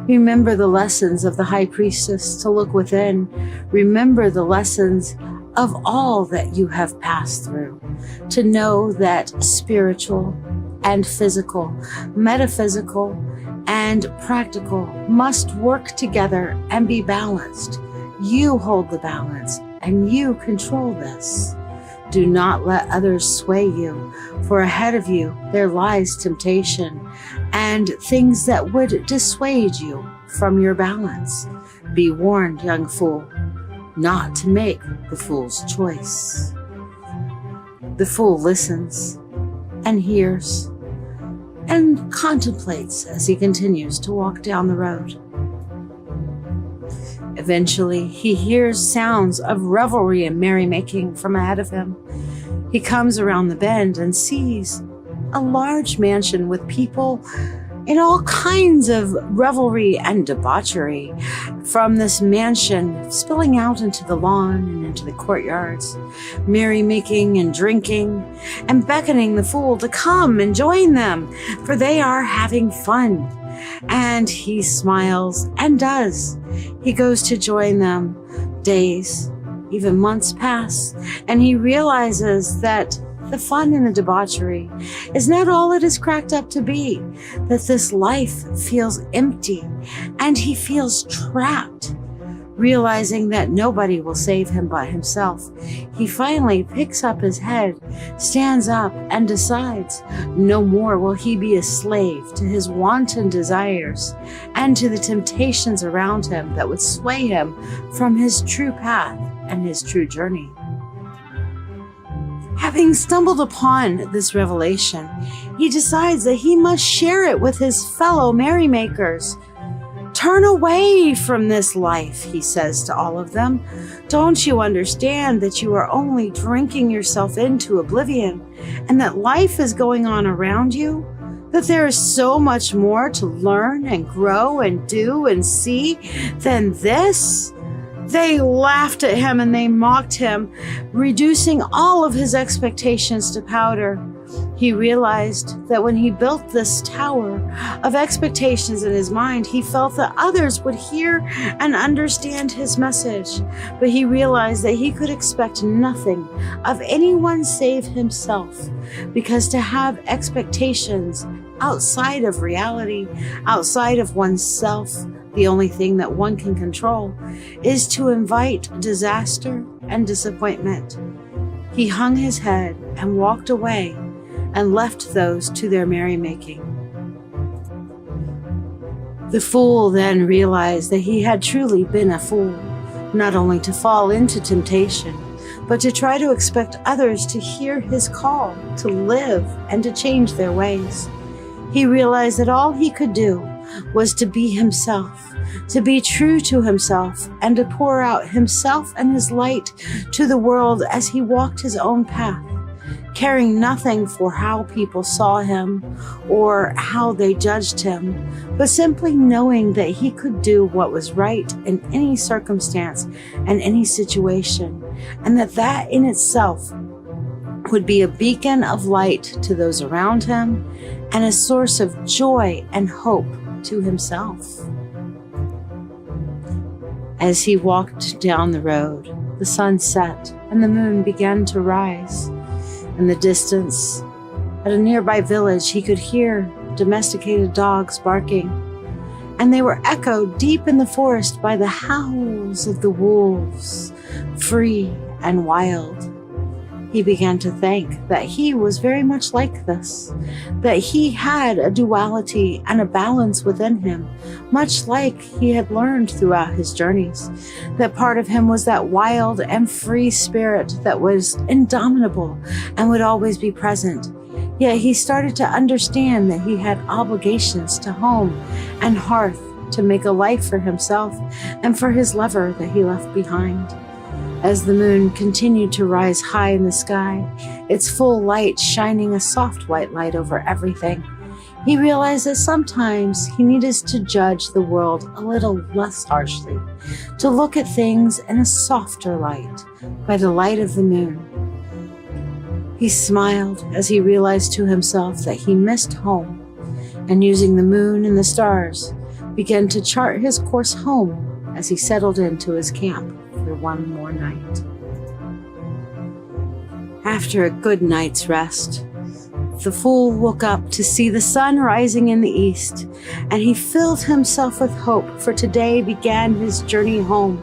Remember the lessons of the high priestess to look within. Remember the lessons of all that you have passed through, to know that spiritual and physical, metaphysical and practical must work together and be balanced. You hold the balance and you control this. Do not let others sway you, for ahead of you there lies temptation and things that would dissuade you from your balance. Be warned, young fool, not to make the fool's choice." The fool listens and hears and contemplates as he continues to walk down the road. Eventually, he hears sounds of revelry and merrymaking from ahead of him. He comes around the bend and sees a large mansion with people in all kinds of revelry and debauchery. From this mansion spilling out into the lawn and into the courtyards, merrymaking and drinking, and beckoning the fool to come and join them, for they are having fun. And he smiles and does. He goes to join them. Days, even months pass, and he realizes that the fun and the debauchery is not all it is cracked up to be, that this life feels empty and he feels trapped. Realizing that nobody will save him but himself, he finally picks up his head, stands up, and decides no more will he be a slave to his wanton desires and to the temptations around him that would sway him from his true path and his true journey. Having stumbled upon this revelation, he decides that he must share it with his fellow merrymakers. "Turn away from this life," he says to all of them. "Don't you understand that you are only drinking yourself into oblivion and that life is going on around you? That there is so much more to learn and grow and do and see than this?" They laughed at him and they mocked him, reducing all of his expectations to powder. He realized that when he built this tower of expectations in his mind, he felt that others would hear and understand his message. But he realized that he could expect nothing of anyone save himself, because to have expectations outside of reality, outside of oneself, the only thing that one can control, is to invite disaster and disappointment. He hung his head and walked away and left those to their merrymaking. The fool then realized that he had truly been a fool, not only to fall into temptation, but to try to expect others to hear his call to live and to change their ways. He realized that all he could do was to be himself, to be true to himself, and to pour out himself and his light to the world as he walked his own path. caring nothing for how people saw him or how they judged him, but simply knowing that he could do what was right in any circumstance and any situation, and that in itself would be a beacon of light to those around him and a source of joy and hope to himself. As he walked down the road, the sun set and the moon began to rise. In the distance, at a nearby village, he could hear domesticated dogs barking, and they were echoed deep in the forest by the howls of the wolves, free and wild. He began to think that he was very much like this, that he had a duality and a balance within him, much like he had learned throughout his journeys, that part of him was that wild and free spirit that was indomitable and would always be present. Yet he started to understand that he had obligations to home and hearth to make a life for himself and for his lover that he left behind. As the moon continued to rise high in the sky, its full light shining a soft white light over everything, he realized that sometimes he needed to judge the world a little less harshly, to look at things in a softer light, by the light of the moon. He smiled as he realized to himself that he missed home, and using the moon and the stars, began to chart his course home as he settled into his camp for one more night. After a good night's rest, the fool woke up to see the sun rising in the east, and he filled himself with hope, for today began his journey home,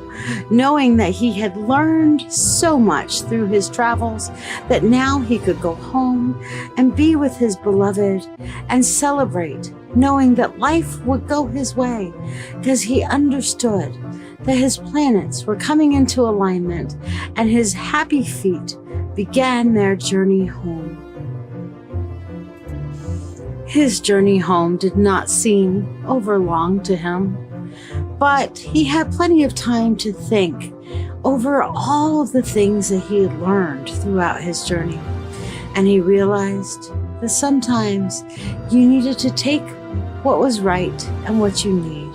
knowing that he had learned so much through his travels that now he could go home and be with his beloved and celebrate, knowing that life would go his way, because he understood that his planets were coming into alignment and his happy feet began their journey home. His journey home did not seem overlong to him, but he had plenty of time to think over all of the things that he had learned throughout his journey. And he realized that sometimes you needed to take what was right and what you need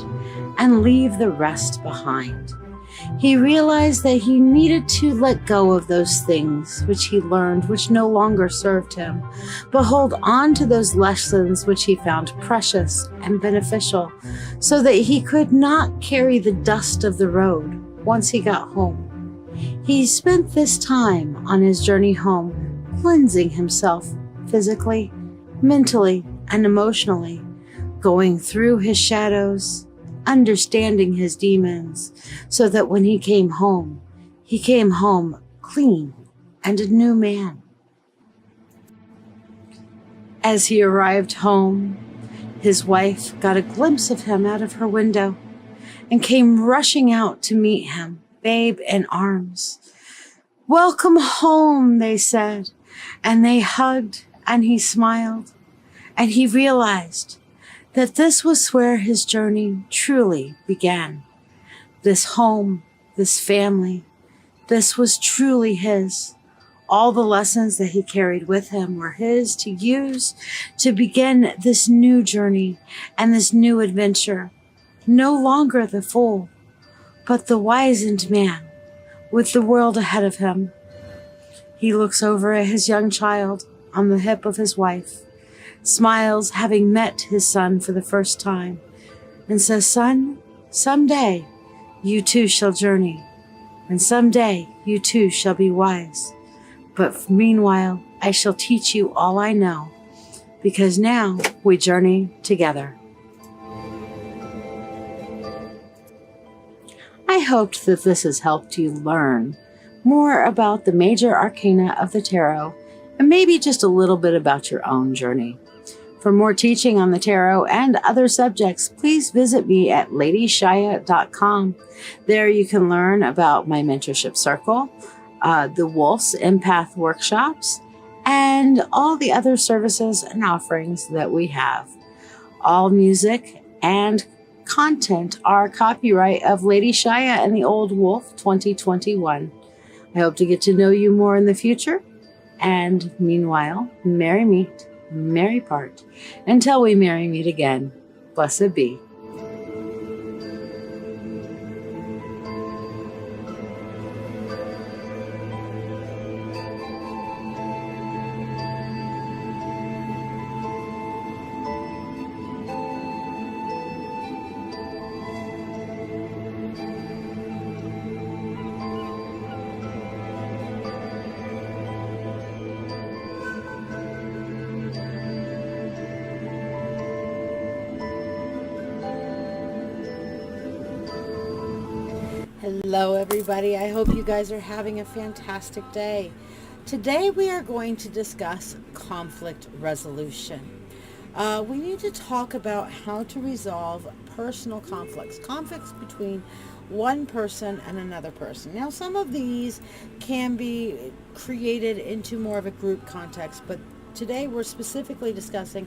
and leave the rest behind. He realized that he needed to let go of those things which he learned which no longer served him, but hold on to those lessons which he found precious and beneficial, so that he could not carry the dust of the road once he got home. He spent this time on his journey home, cleansing himself physically, mentally, and emotionally, going through his shadows, understanding his demons, so that when he came home clean and a new man. As he arrived home, his wife got a glimpse of him out of her window and came rushing out to meet him, babe in arms. "Welcome home," they said, and they hugged, and he smiled, and he realized that this was where his journey truly began. This home, this family, this was truly his. All the lessons that he carried with him were his to use to begin this new journey and this new adventure. No longer the fool, but the wizened man with the world ahead of him. He looks over at his young child on the hip of his wife, smiles having met his son for the first time, and says, "Son, someday you too shall journey, and someday you too shall be wise. But meanwhile, I shall teach you all I know, because now we journey together." I hoped that this has helped you learn more about the major arcana of the tarot, and maybe just a little bit about your own journey. For more teaching on the tarot and other subjects, please visit me at ladyshiya.com. There you can learn about my mentorship circle, the Wolf's Empath workshops, and all the other services and offerings that we have. All music and content are copyright of Lady Shiya and the Old Wolf 2021. I hope to get to know you more in the future. And meanwhile, merry meet, merry part, until we merry meet again. Blessed be. Hello, everybody. I hope you guys are having a fantastic day. Today, we are going to discuss conflict resolution. We need to talk about how to resolve personal conflicts between one person and another person. Now, some of these can be created into more of a group context, but today we're specifically discussing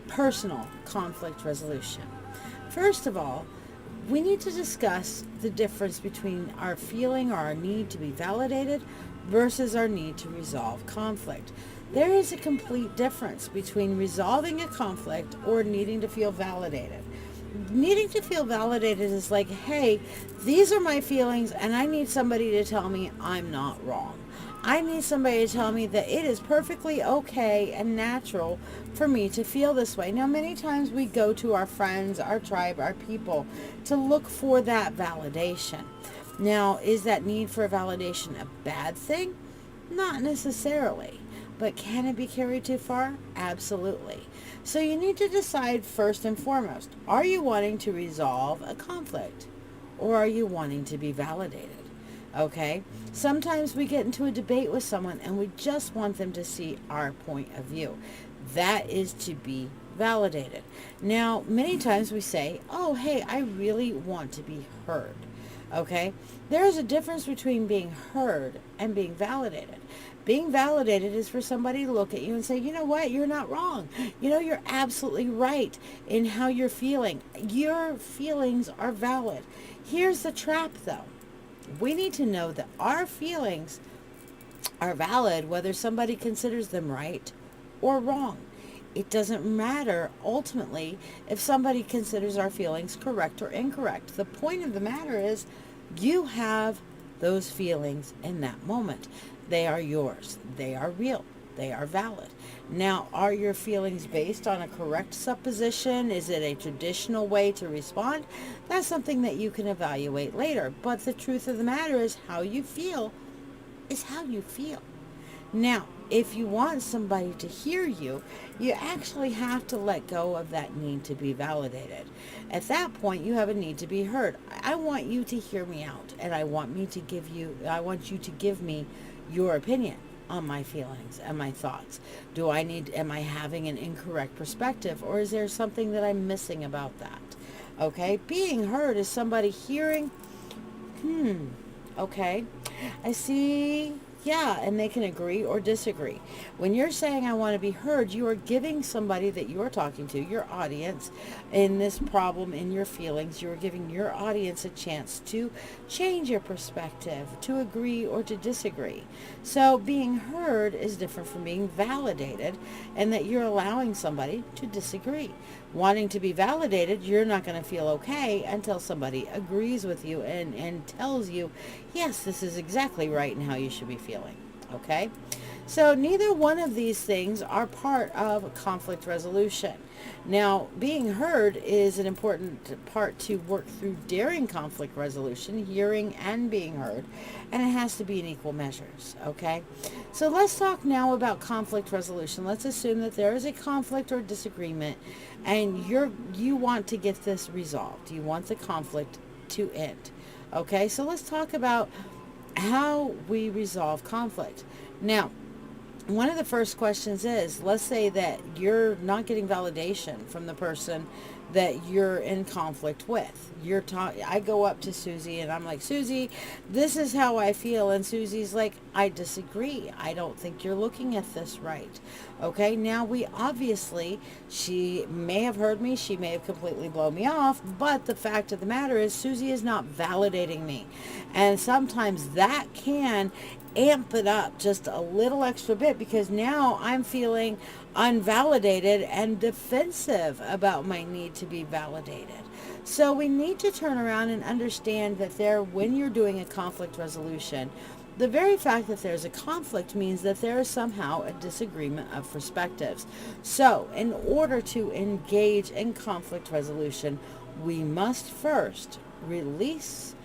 personal conflict resolution. First of all, we need to discuss the difference between our feeling or our need to be validated versus our need to resolve conflict. There is a complete difference between resolving a conflict or needing to feel validated. Needing to feel validated is like, hey, these are my feelings and I need somebody to tell me I'm not wrong. I need somebody to tell me that it is perfectly okay and natural for me to feel this way. Now, many times we go to our friends, our tribe, our people to look for that validation. Now, is that need for validation a bad thing? Not necessarily. But can it be carried too far? Absolutely. So you need to decide first and foremost, are you wanting to resolve a conflict or are you wanting to be validated? Okay, sometimes we get into a debate with someone and we just want them to see our point of view. That is to be validated. Now, many times we say, oh, hey, I really want to be heard. Okay, there is a difference between being heard and being validated. Being validated is for somebody to look at you and say, you know what, you're not wrong. You know, you're absolutely right in how you're feeling. Your feelings are valid. Here's the trap, though. We need to know that our feelings are valid whether somebody considers them right or wrong. It doesn't matter ultimately if somebody considers our feelings correct or incorrect. The point of the matter is you have those feelings in that moment. They are yours. They are real. They are valid. Now, are your feelings based on a correct supposition? Is it a traditional way to respond? That's something that you can evaluate later. But the truth of the matter is how you feel is how you feel. Now, if you want somebody to hear you, you actually have to let go of that need to be validated. At that point, you have a need to be heard. I want you to hear me out, and I want you to give me your opinion on my feelings and my thoughts. Am I having an incorrect perspective, or is there something that I'm missing about that? Okay, being heard is somebody hearing, okay, I see, yeah, and they can agree or disagree. When you're saying I want to be heard, you are giving somebody that you are talking to, your audience, in this problem, in your feelings, you are giving your audience a chance to change your perspective, to agree or to disagree. So being heard is different from being validated, and that you're allowing somebody to disagree. Wanting to be validated, you're not going to feel okay until somebody agrees with you and tells you, yes, this is exactly right and how you should be feeling. Okay? So neither one of these things are part of conflict resolution. Now, being heard is an important part to work through during conflict resolution, hearing and being heard, and it has to be in equal measures, okay? So let's talk now about conflict resolution. Let's assume that there is a conflict or disagreement, and you want to get this resolved. You want the conflict to end, okay? So let's talk about how we resolve conflict. Now, one of the first questions is, let's say that you're not getting validation from the person that you're in conflict with. I go up to Susie and I'm like, Susie, this is how I feel. And Susie's like, I disagree. I don't think you're looking at this right. Okay, now she may have heard me. She may have completely blown me off. But the fact of the matter is Susie is not validating me. And sometimes that can amp it up just a little extra bit, because now I'm feeling unvalidated and defensive about my need to be validated. So we need to turn around and understand that when you're doing a conflict resolution, the very fact that there's a conflict means that there is somehow a disagreement of perspectives. So in order to engage in conflict resolution, we must first release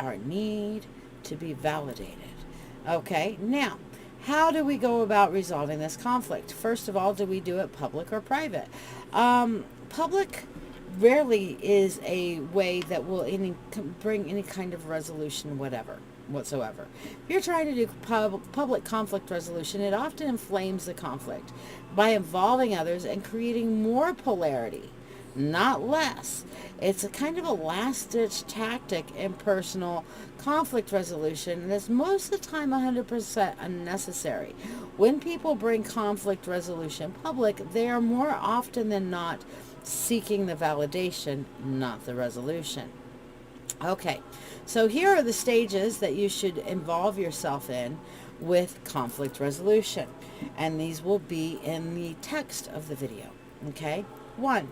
our need to be validated. Okay, now, how do we go about resolving this conflict? First of all, do we do it public or private? Public rarely is a way that will bring any kind of resolution whatsoever. If you're trying to do public conflict resolution, it often inflames the conflict by involving others and creating more polarity, not less. It's a kind of a last-ditch tactic in personal conflict resolution, and it's most of the time 100% unnecessary. When people bring conflict resolution public, they are more often than not seeking the validation, not the resolution. Okay, so here are the stages that you should involve yourself in with conflict resolution, and these will be in the text of the video. Okay, 1.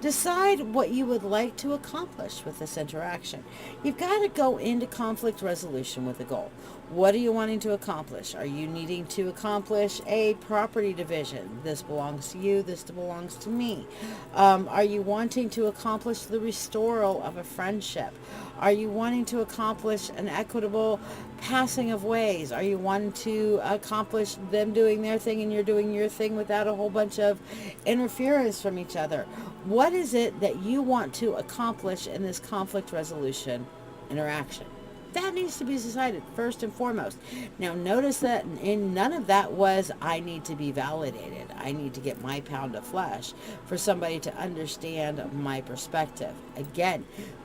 Decide what you would like to accomplish with this interaction. You've got to go into conflict resolution with a goal. What are you wanting to accomplish? Are you needing to accomplish a property division? This belongs to you, this belongs to me. Are you wanting to accomplish the restoral of a friendship? Are you wanting to accomplish an equitable passing of ways? Are you wanting to accomplish them doing their thing and you're doing your thing without a whole bunch of interference from each other? What is it that you want to accomplish in this conflict resolution interaction? That needs to be decided first and foremost. Now notice that in none of that was, I need to be validated. I need to get my pound of flesh for somebody to understand my perspective. Again,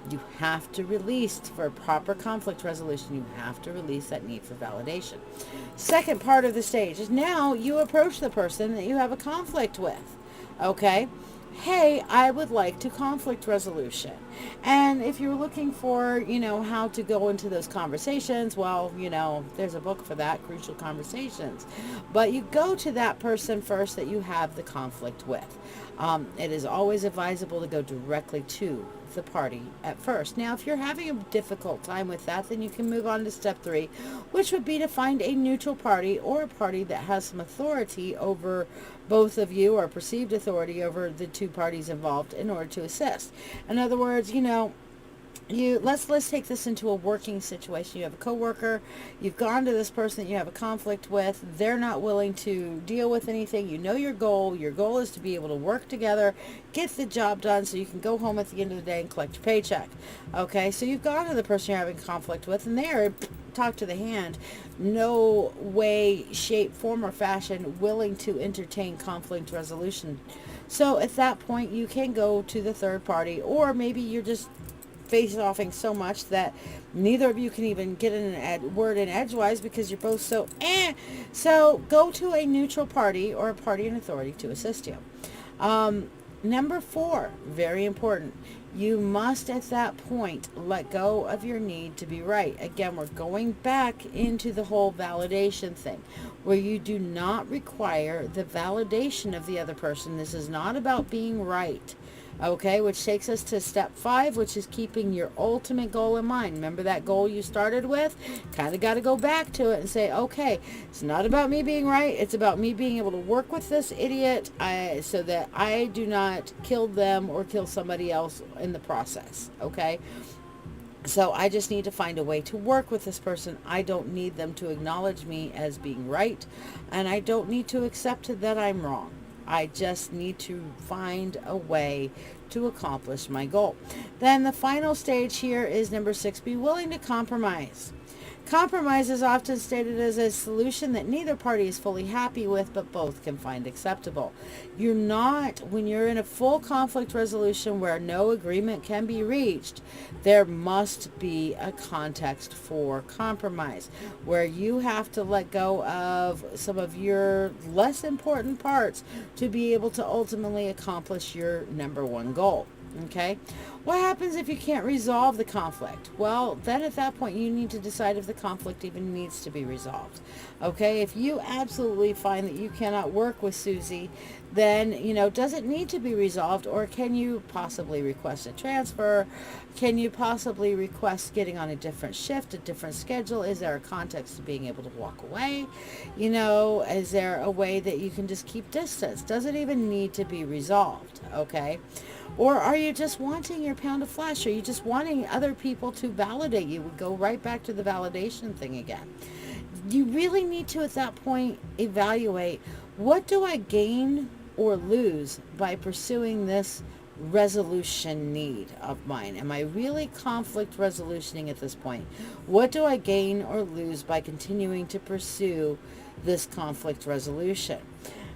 you have to release, for proper conflict resolution, you have to release that need for validation. Second part of the stage is now you approach the person that you have a conflict with. Okay? Hey, I would like to conflict resolution. And if you're looking for, how to go into those conversations, well, there's a book for that, Crucial Conversations. But you go to that person first that you have the conflict with. It is always advisable to go directly to the party at first. Now, if you're having a difficult time with that, then you can move on to step 3, which would be to find a neutral party or a party that has some authority over both of you, or perceived authority over the two parties involved, in order to assist. In other words, let's take this into a working situation. You have a coworker, you've gone to this person that you have a conflict with, they're not willing to deal with anything. You know your goal is to be able to work together, get the job done so you can go home at the end of the day and collect your paycheck. Okay, so you've gone to the person you're having conflict with, and they're talk to the hand, no way, shape, form, or fashion willing to entertain conflict resolution. So at that point, you can go to the third party, or maybe you're just face-offing so much that neither of you can even get in a word in edgewise because you're both so So go to a neutral party or a party in authority to assist you. Number 4, very important. You must at that point let go of your need to be right. Again, we're going back into the whole validation thing, where you do not require the validation of the other person. This is not about being right. Okay, which takes us to step 5, which is keeping your ultimate goal in mind. Remember that goal you started with? Kind of got to go back to it and say, okay, it's not about me being right. It's about me being able to work with this idiot so that I do not kill them or kill somebody else in the process. Okay? So I just need to find a way to work with this person. I don't need them to acknowledge me as being right, and I don't need to accept that I'm wrong. I just need to find a way to accomplish my goal. Then the final stage here is number 6, be willing to compromise. Compromise is often stated as a solution that neither party is fully happy with, but both can find acceptable. When you're in a full conflict resolution where no agreement can be reached, there must be a context for compromise, where you have to let go of some of your less important parts to be able to ultimately accomplish your number 1 goal. Okay. What happens if you can't resolve the conflict? Well, then at that point, you need to decide if the conflict even needs to be resolved. Okay. If you absolutely find that you cannot work with Susie, then, does it need to be resolved, or can you possibly request a transfer? Can you possibly request getting on a different shift, a different schedule? Is there a context to being able to walk away? Is there a way that you can just keep distance? Does it even need to be resolved? Okay. Or are you just wanting your pound of flesh? Are you just wanting other people to validate you? We go right back to the validation thing again. You really need to, at that point, evaluate, what do I gain or lose by pursuing this resolution need of mine? Am I really conflict resolutioning at this point? What do I gain or lose by continuing to pursue this conflict resolution?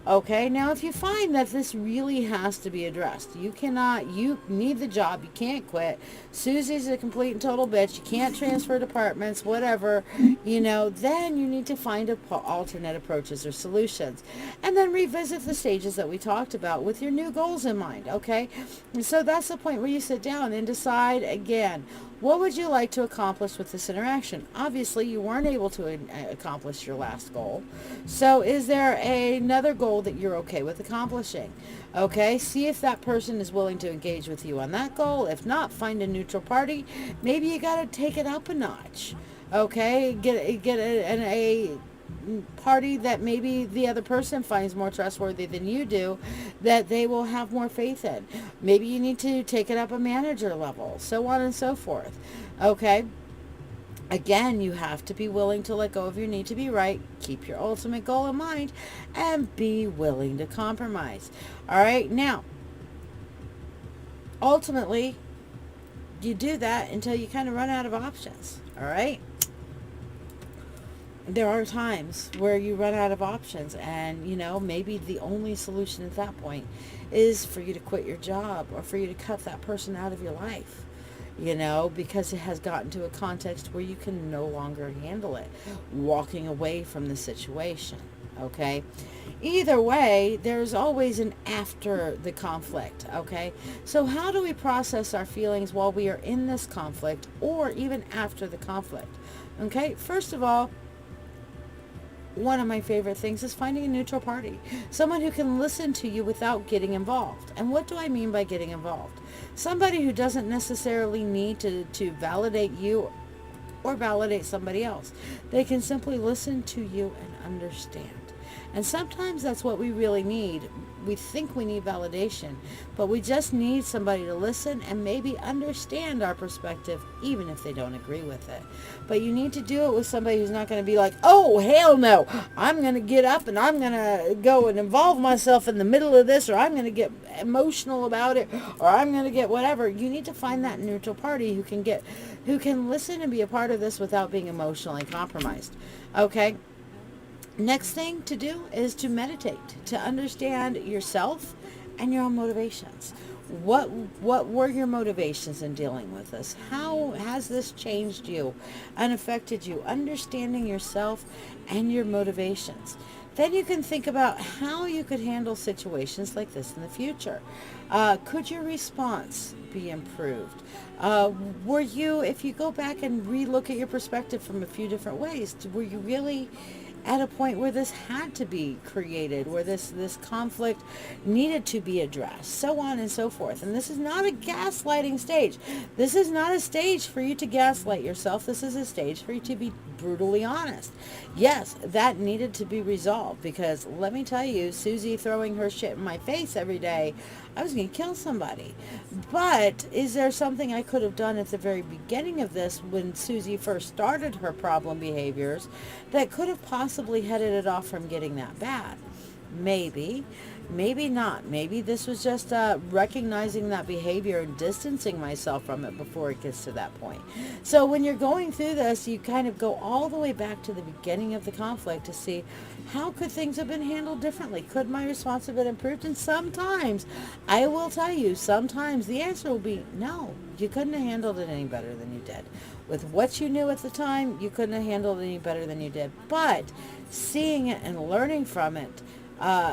Okay, now if you find that this really has to be addressed, you need the job, you can't quit, Susie's a complete and total bitch, you can't transfer departments, whatever, then you need to find alternate approaches or solutions. And then revisit the stages that we talked about with your new goals in mind, okay? And so that's the point where you sit down and decide again, what would you like to accomplish with this interaction? Obviously, you weren't able to accomplish your last goal. So is there another goal that you're okay with accomplishing? Okay, see if that person is willing to engage with you on that goal. If not, find a neutral party. Maybe you got to take it up a notch. Okay, get a party that maybe the other person finds more trustworthy than you do, that they will have more faith in. Maybe you need to take it up a manager level, so on and so forth. Okay. Again, you have to be willing to let go of your need to be right, keep your ultimate goal in mind, and be willing to compromise. All right. Now, ultimately, you do that until you kind of run out of options. All right. There are times where you run out of options, and maybe the only solution at that point is for you to quit your job, or for you to cut that person out of your life, because it has gotten to a context where you can no longer handle it, walking away from the situation. Okay, either way, there's always an after the conflict. Okay, so how do we process our feelings while we are in this conflict, or even after the conflict? Okay, first of all, one of my favorite things is finding a neutral party, someone who can listen to you without getting involved. And what do I mean by getting involved? Somebody who doesn't necessarily need to validate you or validate somebody else. They can simply listen to you and understand. And sometimes that's what we really need. We think we need validation, but we just need somebody to listen and maybe understand our perspective, even if they don't agree with it. But you need to do it with somebody who's not going to be like, oh, hell no, I'm going to get up and I'm going to go and involve myself in the middle of this, or I'm going to get emotional about it, or I'm going to get whatever. You need to find that neutral party who can listen and be a part of this without being emotionally compromised. Okay? Next thing to do is to meditate, to understand yourself and your own motivations. What were your motivations in dealing with this? How has this changed you and affected you? Understanding yourself and your motivations. Then you can think about how you could handle situations like this in the future. Could your response be improved? If you go back and relook at your perspective from a few different ways, were you really at a point where this had to be created, where this conflict needed to be addressed, so on and so forth? And this is not a gaslighting stage. This is not a stage for you to gaslight yourself. This is a stage for you to be brutally honest. Yes, that needed to be resolved, because let me tell you, Susie throwing her shit in my face every day, I was going to kill somebody. But is there something I could have done at the very beginning of this, when Susie first started her problem behaviors, that could have possibly headed it off from getting that bad? Maybe. Maybe not. Maybe this was just recognizing that behavior and distancing myself from it before it gets to that point. So when you're going through this, you kind of go all the way back to the beginning of the conflict to see, how could things have been handled differently? Could my response have been improved? And sometimes, I will tell you, sometimes the answer will be no. You couldn't have handled it any better than you did. With what you knew at the time, you couldn't have handled it any better than you did. But seeing it and learning from it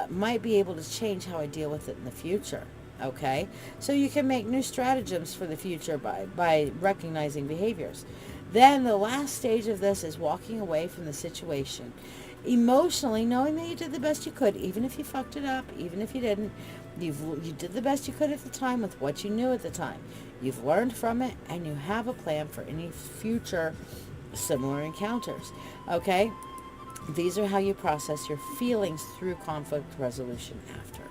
might be able to change how I deal with it in the future. Okay, so you can make new stratagems for the future by recognizing behaviors. Then the last stage of this is walking away from the situation emotionally, knowing that you did the best you could, even if you fucked it up, even if you didn't. You did the best you could at the time with what you knew at the time. You've learned from it, and you have a plan for any future similar encounters. Okay, these are how you process your feelings through conflict resolution after.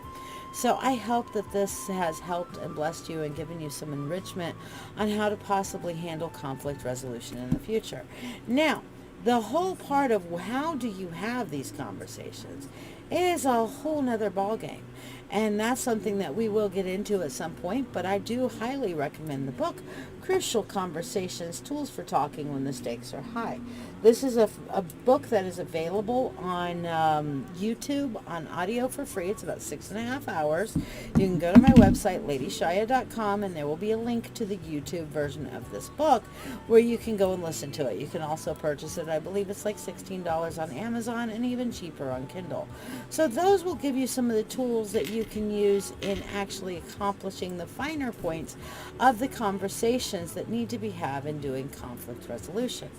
So I hope that this has helped and blessed you and given you some enrichment on how to possibly handle conflict resolution in the future. Now, the whole part of how do you have these conversations is a whole nother ballgame. And that's something that we will get into at some point, but I do highly recommend the book, Crucial Conversations, Tools for Talking When the Stakes Are High. This is a book that is available on YouTube on audio for free. It's about 6.5 hours. You can go to my website, ladyshia.com, and there will be a link to the YouTube version of this book where you can go and listen to it. You can also purchase it. I believe it's like $16 on Amazon and even cheaper on Kindle. So those will give you some of the tools that you can use in actually accomplishing the finer points of the conversations that need to be had in doing conflict resolution.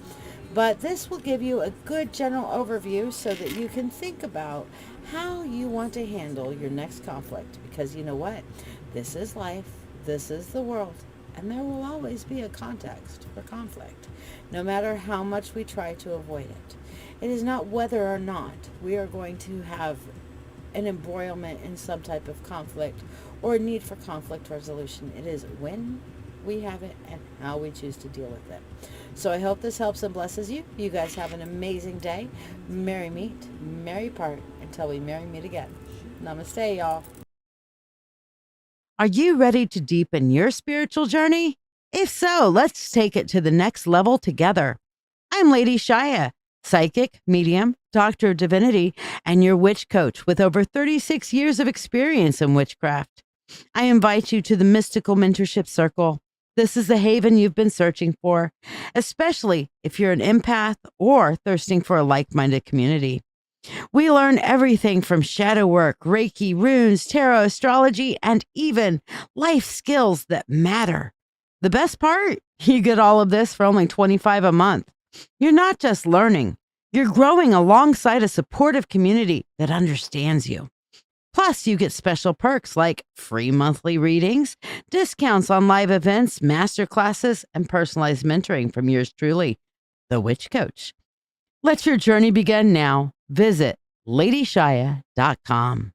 But this will give you a good general overview so that you can think about how you want to handle your next conflict. Because you know what? This is life. This is the world. And there will always be a context for conflict, no matter how much we try to avoid it. It is not whether or not we are going to have an embroilment in some type of conflict or need for conflict resolution. It is when we have it and how we choose to deal with it. So I hope this helps and blesses you. You guys have an amazing day. Merry meet, merry part, until we merry meet again. Namaste, y'all. Are you ready to deepen your spiritual journey? If so, let's take it to the next level together. I'm Lady Shiya, psychic, medium, Doctor of Divinity, and your witch coach with over 36 years of experience in witchcraft. I invite you to the Mystical Mentorship Circle. This is the haven you've been searching for, especially if you're an empath or thirsting for a like-minded community. We learn everything from shadow work, Reiki, runes, tarot, astrology, and even life skills that matter. The best part? You get all of this for only $25 a month. You're not just learning, you're growing alongside a supportive community that understands you. Plus, you get special perks like free monthly readings, discounts on live events, master classes, and personalized mentoring from yours truly, the Witch Coach. Let your journey begin now. Visit ladyshia.com.